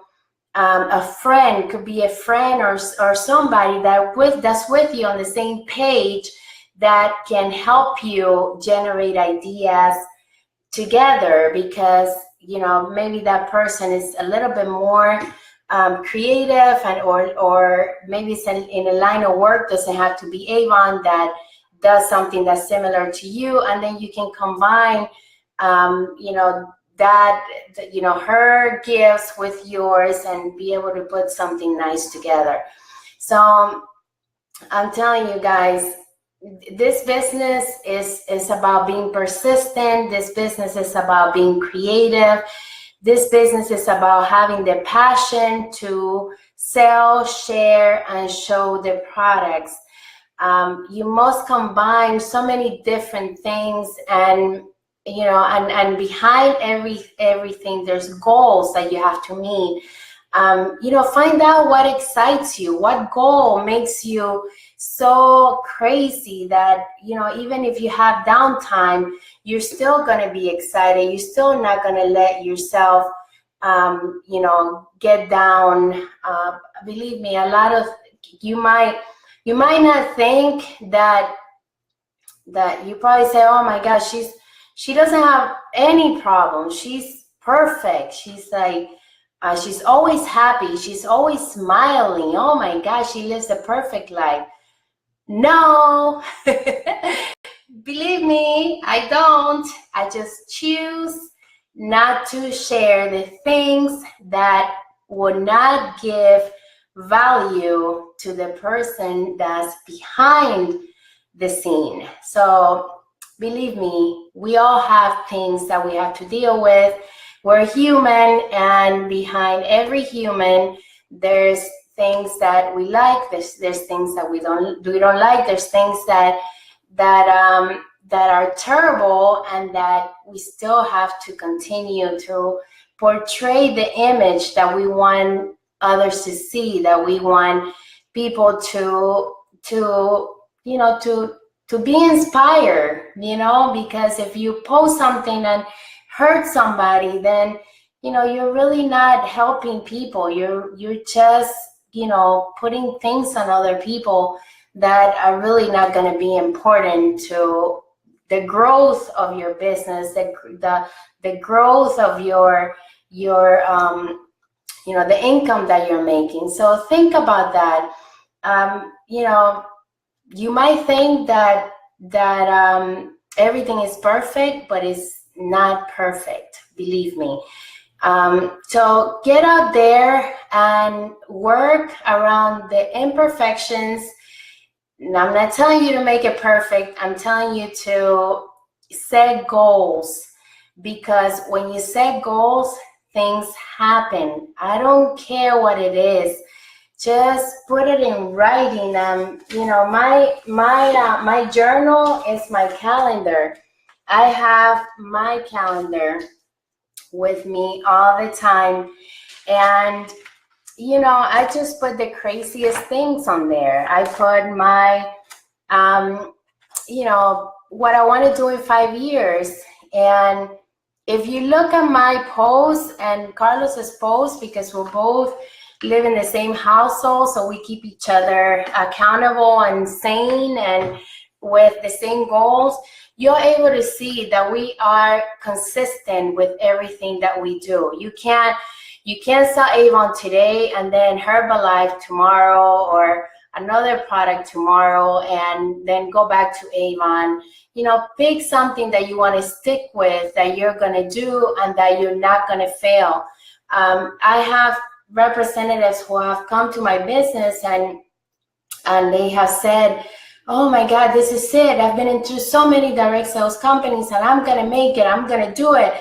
a friend, could be a friend or somebody that's with you on the same page, that can help you generate ideas together, because you know, maybe that person is a little bit more creative, and or maybe it's in a line of work, doesn't have to be Avon, that does something that's similar to you, and then you can combine her gifts with yours and be able to put something nice together. So I'm telling you guys, this business is about being persistent. This business is about being creative. This business is about having the passion to sell, share, and show the products. You must combine so many different things, and and behind everything, there's goals that you have to meet. Find out what excites you, what goal makes you so crazy that, even if you have downtime, you're still going to be excited. You're still not going to let yourself, get down. Believe me, you might not think that you probably say, oh my gosh, she doesn't have any problems. She's perfect. She's like, she's always happy. She's always smiling. Oh my gosh, she lives a perfect life. No, believe me, I don't. I just choose not to share the things that would not give value to the person that's behind the scene. So believe me, we all have things that we have to deal with. We're human, and behind every human, there's things that we like. There's things that we don't like. There's things that are terrible, and that we still have to continue to portray the image that we want others to see, that we want people to be inspired, because if you post something and hurt somebody, then you're really not helping people. You're just putting things on other people that are really not going to be important to the growth of your business, the growth of your the income that you're making. So think about that. You might think that everything is perfect, but it's not perfect, believe me. So get out there and work around the imperfections. Now, I'm not telling you to make it perfect. I'm telling you to set goals, because when you set goals, things happen. I don't care what it is. Just put it in writing. My journal is my calendar. I have my calendar with me all the time, and I just put the craziest things on there. I put my what I want to do in 5 years. And if you look at my posts and Carlos's posts, because we both live in the same household, so we keep each other accountable and sane, and with the same goals, you're able to see that we are consistent with everything that we do. You can't sell Avon today and then Herbalife tomorrow, or another product tomorrow, and then go back to Avon. Pick something that you want to stick with, that you're going to do, and that you're not going to fail. I have representatives who have come to my business and they have said, oh my God, this is it. I've been into so many direct sales companies and I'm going to make it. I'm going to do it.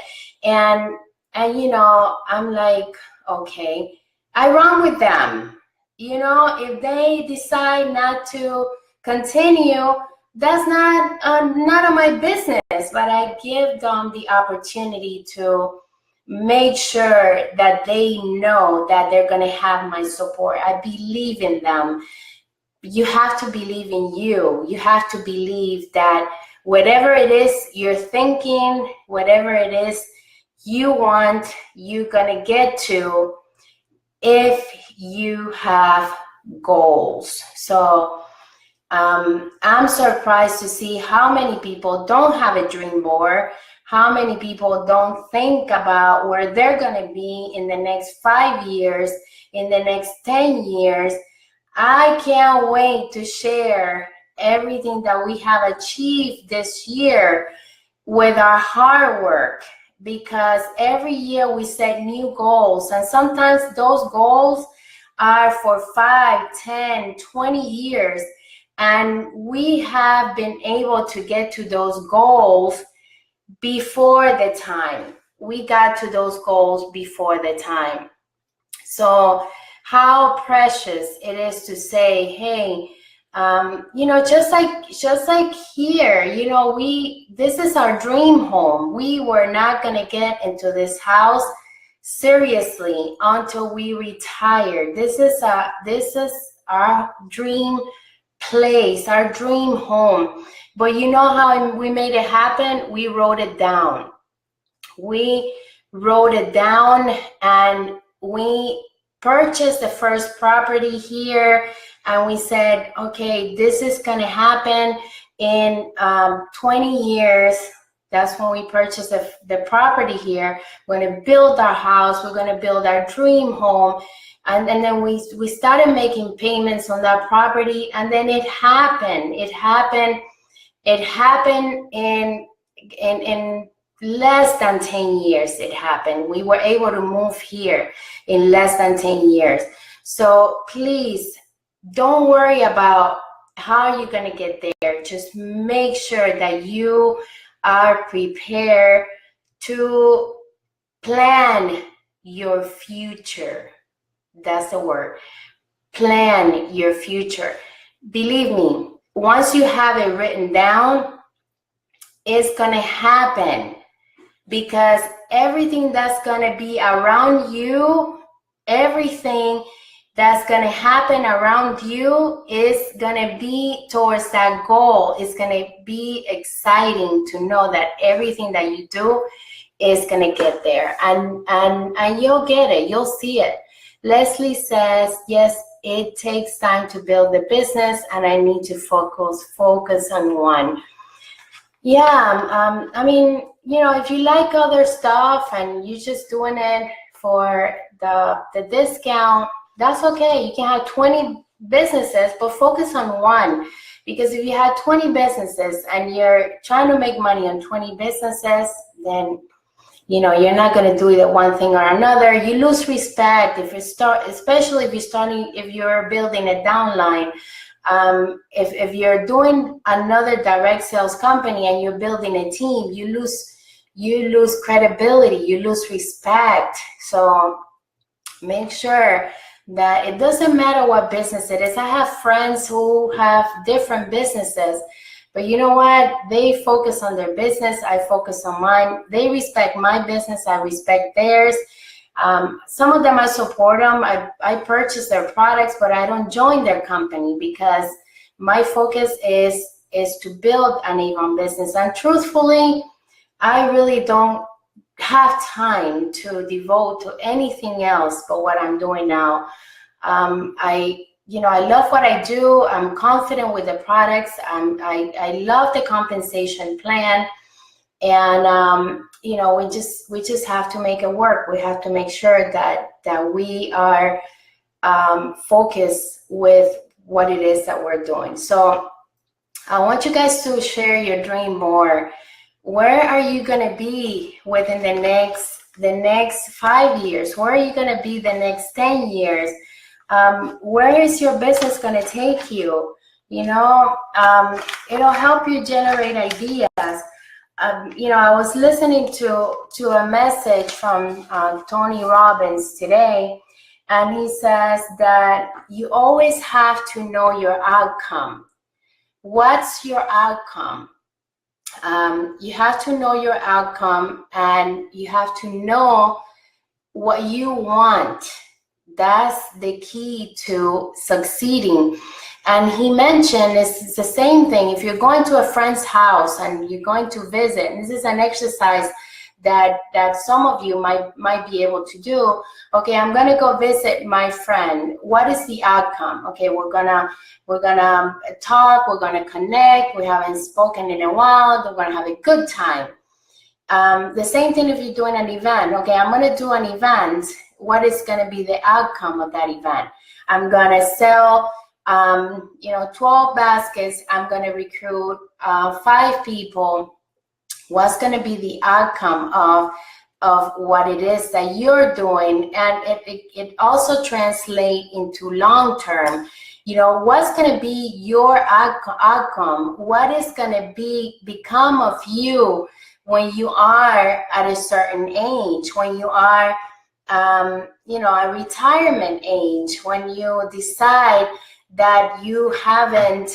And I'm like, okay, I run with them. If they decide not to continue, that's not none of my business, but I give them the opportunity to make sure that they know that they're going to have my support. I believe in them. You have to believe in you. You have to believe that whatever it is you're thinking, whatever it is you want, you're going to get to if you have goals. So I'm surprised to see how many people don't have a dream board, how many people don't think about where they're going to be in the next 5 years, in the next 10 years. I can't wait to share everything that we have achieved this year with our hard work, because every year we set new goals, and sometimes those goals are for 5, 10, 20 years, and we have been able to get to those goals before the time. We got to those goals before the time. So how precious it is to say, hey, just like here, this is our dream home. We were not going to get into this house seriously until we retired. This is our dream place, our dream home. But you know how we made it happen? We wrote it down. We wrote it down, and we purchased the first property here, and we said, okay, this is going to happen in 20 years. That's when we purchased the property here. We're going to build our house. We're going to build our dream home. And then we started making payments on that property, and then it happened. It happened in less than 10 years. It happened. We were able to move here in less than 10 years. So please don't worry about how you're going to get there. Just make sure that you are prepared to plan your future. That's the word. Plan your future. Believe me, once you have it written down, it's going to happen, because everything that's going to be around you, everything that's going to happen around you is going to be towards that goal. It's going to be exciting to know that everything that you do is going to get there, and you'll get it. You'll see it. Leslie says, yes, it takes time to build the business, and I need to focus on one. Yeah, I mean, if you like other stuff and you're just doing it for the discount, that's okay. You can have 20 businesses, but focus on one. Because if you have 20 businesses and you're trying to make money on 20 businesses, then you're not going to do either one thing or another. You lose respect especially if you're building a downline. If you're doing another direct sales company and you're building a team, you lose credibility, you lose respect. So make sure that it doesn't matter what business it is. I have friends who have different businesses, but you know what? They focus on their business. I focus on mine. They respect my business. I respect theirs. Some of them I support them. I purchase their products, but I don't join their company, because my focus is to build an Avon business. And truthfully, I really don't have time to devote to anything else but what I'm doing now. I love what I do. I'm confident with the products. I love the compensation plan. And we just have to make it work. We have to make sure that we are focused with what it is that we're doing. So I want you guys to share your dream more. Where are you going to be within the next 5 years? Where are you going to be the next 10 years? Where is your business going to take you? It'll help you generate ideas. I was listening to a message from Tony Robbins today, and he says that you always have to know your outcome. What's your outcome? You have to know your outcome, and you have to know what you want. That's the key to succeeding. And he mentioned it's the same thing. If you're going to a friend's house and you're going to visit, and this is an exercise that some of you might be able to do. Okay, I'm gonna go visit my friend. What is the outcome? Okay, we're gonna talk, we're gonna connect, we haven't spoken in a while, we're gonna have a good time. The same thing if you're doing an event. Okay, I'm gonna do an event. What is gonna be the outcome of that event? I'm gonna sell 12 baskets. I'm gonna recruit 5 people. What's going to be the outcome of what it is that you're doing? And it also translates into long term. What's going to be your outcome? What is going to become of you when you are at a certain age, when you are a retirement age, when you decide that you haven't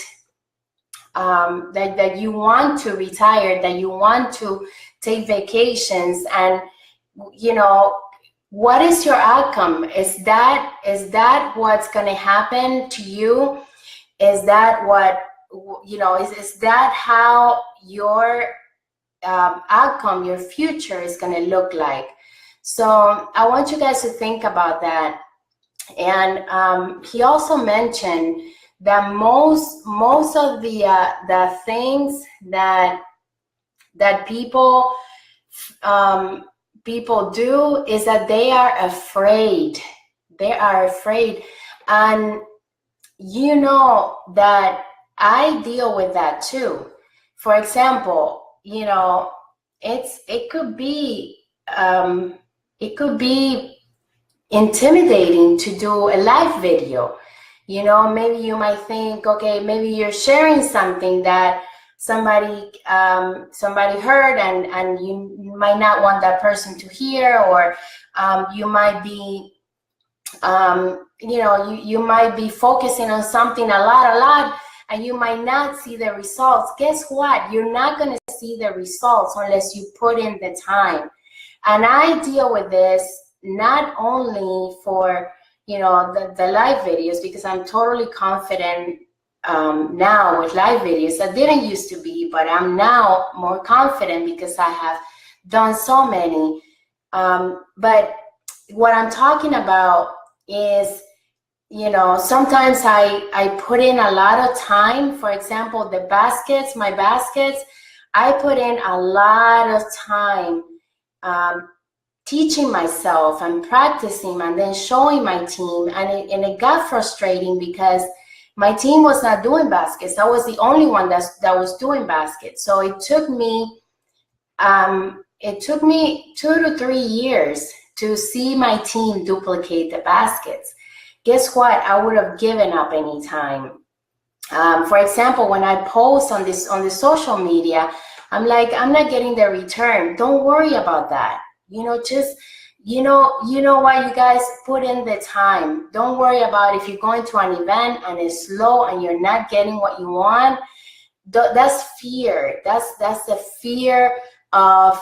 that you want to retire, that you want to take vacations, and what is your outcome? Is that what's going to happen to you? Is that what is that how your outcome, your future is going to look like? So I want you guys to think about that. And he also mentioned that most of the things that people do is that they are afraid. They are afraid, and that I deal with that too. For example, it could be intimidating to do a live video. Maybe you might think, okay, maybe you're sharing something that somebody heard, and you might not want that person to hear, or you might be you might be focusing on something a lot, and you might not see the results. Guess what? You're not going to see the results unless you put in the time. And I deal with this not only for the live videos, because I'm totally confident now with live videos. I didn't used to be, but I'm now more confident because I have done so many. But what I'm talking about is, sometimes I put in a lot of time. For example, my baskets, I put in a lot of time teaching myself and practicing, and then showing my team, and it got frustrating because my team was not doing baskets. I was the only one that was doing baskets. So it took me 2 to 3 years to see my team duplicate the baskets. Guess what? I would have given up anytime. For example, when I post on the social media, I'm like, I'm not getting the return. Don't worry about that. Just, why you guys put in the time. Don't worry about if you're going to an event and it's slow and you're not getting what you want. That's fear. That's the fear of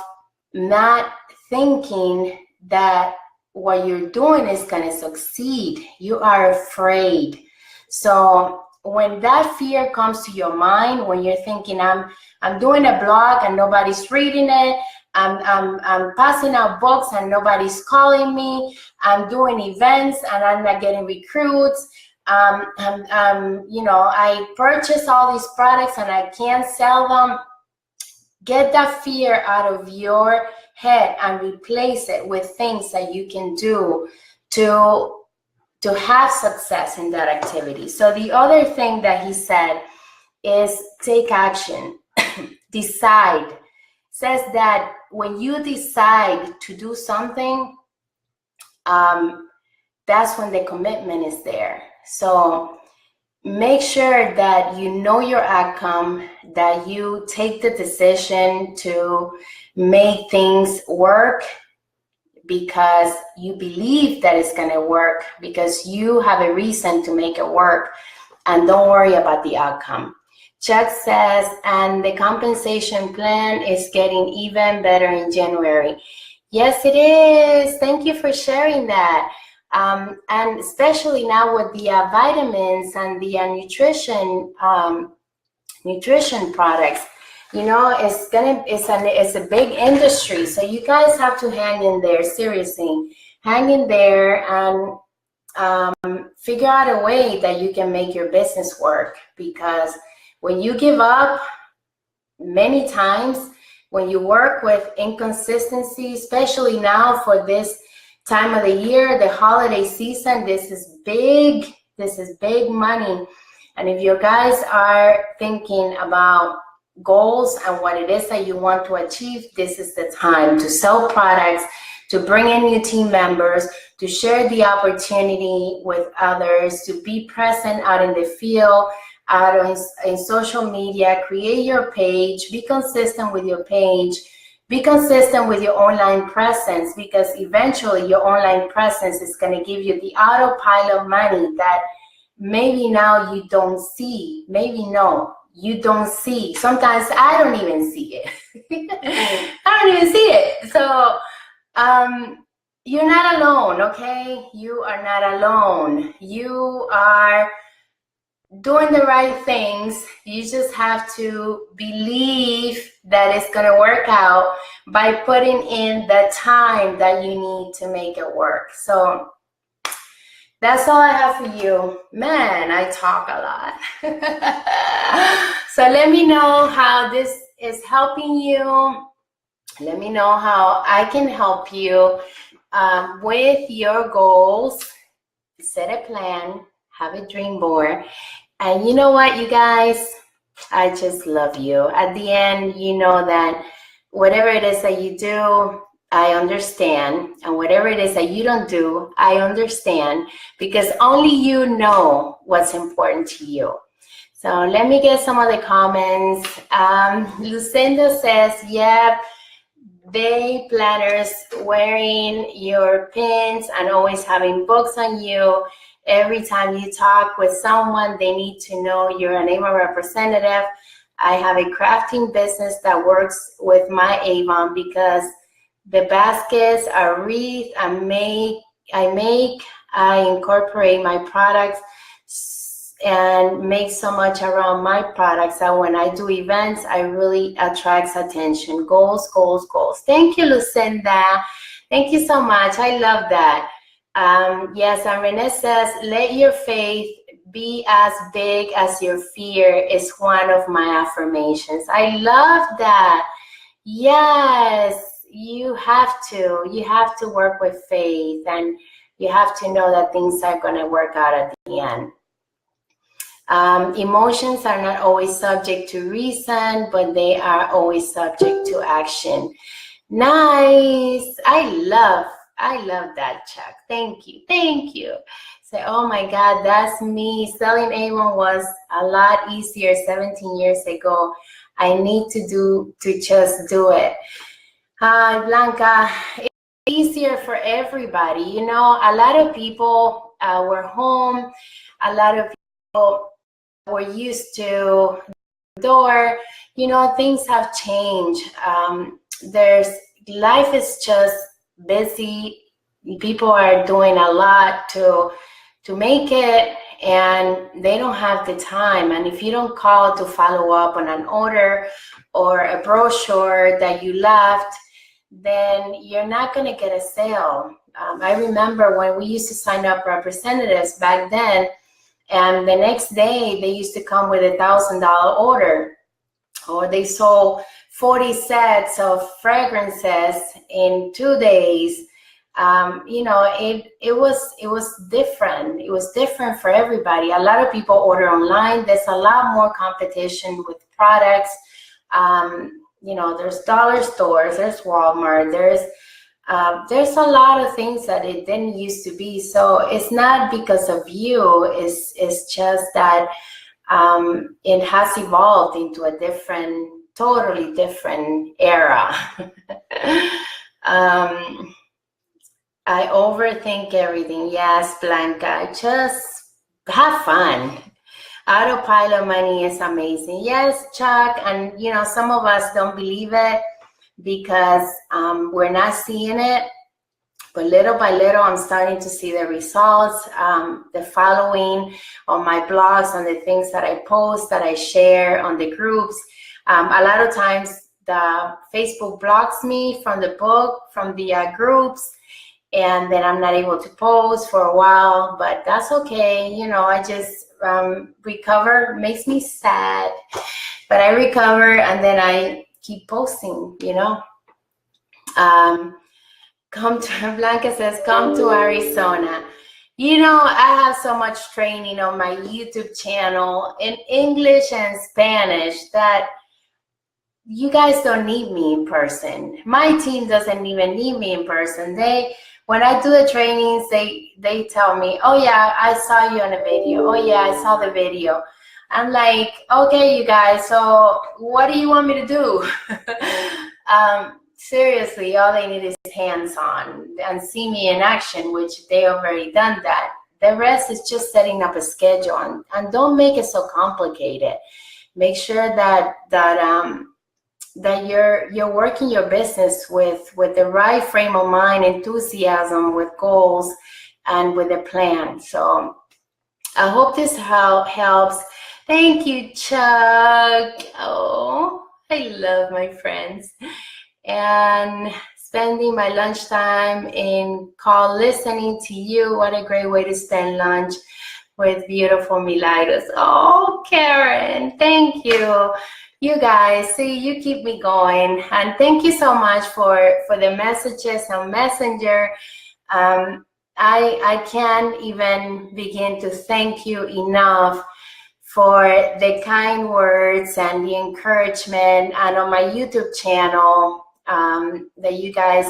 not thinking that what you're doing is going to succeed. You are afraid. So when that fear comes to your mind, when you're thinking, I'm doing a blog and nobody's reading it, I'm passing out books and nobody's calling me, I'm doing events and I'm not getting recruits, I purchase all these products and I can't sell them. Get that fear out of your head and replace it with things that you can do to have success in that activity. So the other thing that he said is take action. Decide. Says that when you decide to do something, that's when the commitment is there. So make sure that you know your outcome, that you take the decision to make things work because you believe that it's going to work, because you have a reason to make it work, and don't worry about the outcome. Chuck says, and the compensation plan is getting even better in January. Yes, it is. Thank you for sharing that. And especially now with the vitamins and the nutrition products, it's a big industry. So you guys have to hang in there. Seriously, hang in there and figure out a way that you can make your business work. Because when you give up, many times when you work with inconsistency, especially now for this time of the year, the holiday season, this is big money. And if you guys are thinking about goals and what it is that you want to achieve, this is the time to sell products, to bring in new team members, to share the opportunity with others, to be present out in the field, out in social media. Create your page, be consistent with your page, be consistent with your online presence, because eventually your online presence is going to give you the autopilot money that maybe now you don't see. Maybe no, you don't see. Sometimes I don't even see it. I don't even see it. So you're not alone, okay? You are not alone. You are doing the right things. You just have to believe that it's going to work out by putting in the time that you need to make it work. So that's all I have for you. Man, I talk a lot. So let me know how this is helping you. Let me know how I can help you with your goals. Set a plan, have a dream board. And you know what, you guys? I just love you. At the end, you know that whatever it is that you do, I understand. And whatever it is that you don't do, I understand, because only you know what's important to you. So let me get some of the comments. Lucinda says, yep, day planners, wearing your pins and always having books on you. Every time you talk with someone, they need to know you're an Avon representative. I have a crafting business that works with my Avon because the baskets are wreathed I incorporate my products and make so much around my products that when I do events, I really attracts attention. Goals, goals, goals. Thank you, Lucinda. Thank you so much. I love that. Yes, and Renee says, let your faith be as big as your fear is one of my affirmations. I love that. Yes, you have to work with faith, and you have to know that things are going to work out at the end. Emotions are not always subject to reason, but they are always subject to action. Nice. I love that, Chuck. Thank you. Say, oh my God, that's me. Selling Avon was a lot easier 17 years ago. I need to just do it. Blanca, it's easier for everybody. You know, a lot of people were home. A lot of people were used to the door. You know, things have changed. Life is just busy. People are doing a lot to make it, and they don't have the time. And if you don't call to follow up on an order or a brochure that you left, then you're not going to get a sale. I remember when we used to sign up representatives back then, And the next day they used to come with $1,000 order, or they sold 40 sets of fragrances in 2 days. You know, it was different. It was different for everybody. A lot of people order online. There's a lot more competition with products. You know, there's dollar stores, there's Walmart, there's a lot of things that it didn't used to be. So it's not because of you. It's just that it has evolved into a different, totally different era. I overthink everything. Yes, Blanca, just have fun. Autopilot money is amazing. Yes, Chuck, and you know, some of us don't believe it because we're not seeing it, but little by little I'm starting to see the results, the following on my blogs, on the things that I post, that I share on the groups. A lot of times the Facebook blocks me from the book, from the groups, and then I'm not able to post for a while, but that's okay. You know, I just recover. Makes me sad, but I recover, and then I keep posting, you know. Come to, Blanca says, come to Arizona. You know, I have so much training on my YouTube channel in English and Spanish that you guys don't need me in person. My team doesn't even need me in person. When I do the trainings, they tell me, oh yeah, I saw you on a video. Oh yeah, I saw the video. I'm like, okay, you guys, so what do you want me to do? Seriously, all they need is hands-on and see me in action, which they already done that. The rest is just setting up a schedule, and don't make it so complicated. Make sure that you're working your business with the right frame of mind, enthusiasm, with goals, and with a plan. So I hope this helps. Thank you, Chuck. Oh, I love my friends. And spending my lunchtime in call listening to you. What a great way to spend lunch with beautiful Milagros. Oh, Karen, thank you. You guys, see, you keep me going. And thank you so much for the messages on Messenger. I can't even begin to thank you enough for the kind words and the encouragement, and on my YouTube channel, that you guys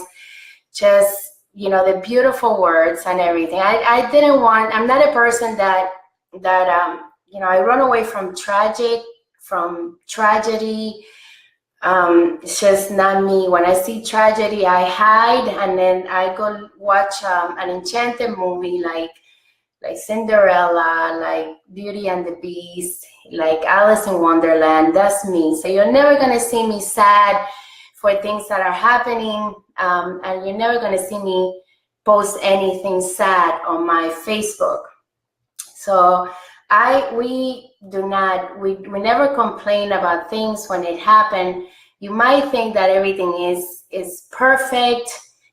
just, you know, the beautiful words and everything. I'm not a person that you know, I run away from tragedy. It's just not me. When I see tragedy, I hide, and then I go watch an enchanted movie like Cinderella, like Beauty and the Beast, like Alice in Wonderland. That's me. So you're never gonna see me sad for things that are happening, and you're never gonna see me post anything sad on my Facebook. So we never complain about things when it happened. You might think that everything is perfect,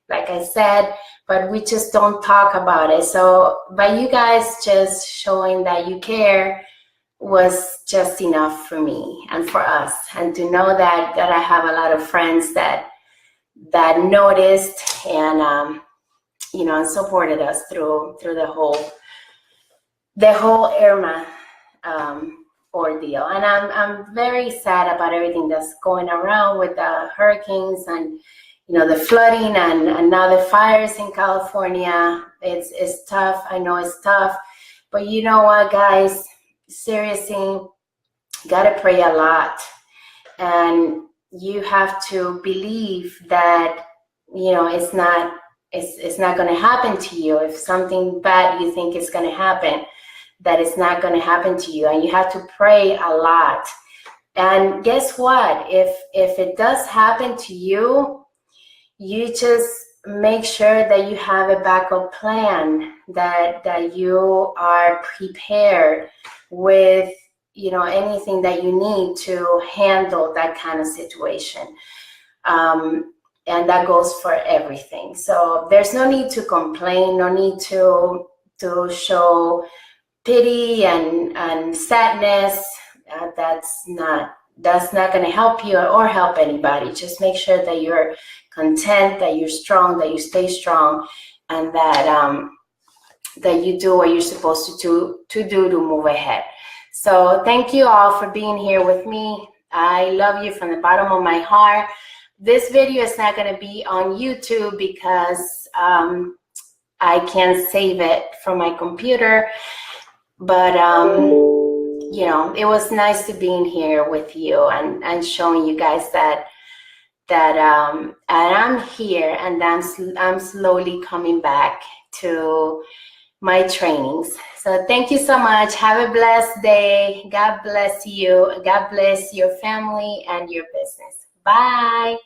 like I said, but we just don't talk about it. So by you guys just showing that you care was just enough for me and for us, and to know that I have a lot of friends that noticed and you know, and supported us through the whole Irma ordeal. And I'm very sad about everything that's going around with the hurricanes and, you know, the flooding and now the fires in California. It's tough. I know it's tough, but you know what, guys? Seriously, gotta pray a lot, and you have to believe that, you know, it's not going to happen to you. If something bad you think is going to happen, that it's not going to happen to you, and you have to pray a lot. And guess what? If it does happen to you, you just make sure that you have a backup plan, that you are prepared with, you know, anything that you need to handle that kind of situation. And that goes for everything. So there's no need to complain, no need to show pity and sadness. That's not going to help you or help anybody. Just make sure that you're content, that you're strong, that you stay strong, and that that you do what you're supposed to do to move ahead. So thank you all for being here with me. I love you from the bottom of my heart. This video is not going to be on YouTube because I can't save it from my computer, but you know, it was nice to be in here with you and showing you guys that and I'm here, and I'm slowly coming back to my trainings. So thank you so much. Have a blessed day. God bless you. God bless your family and your business. Bye.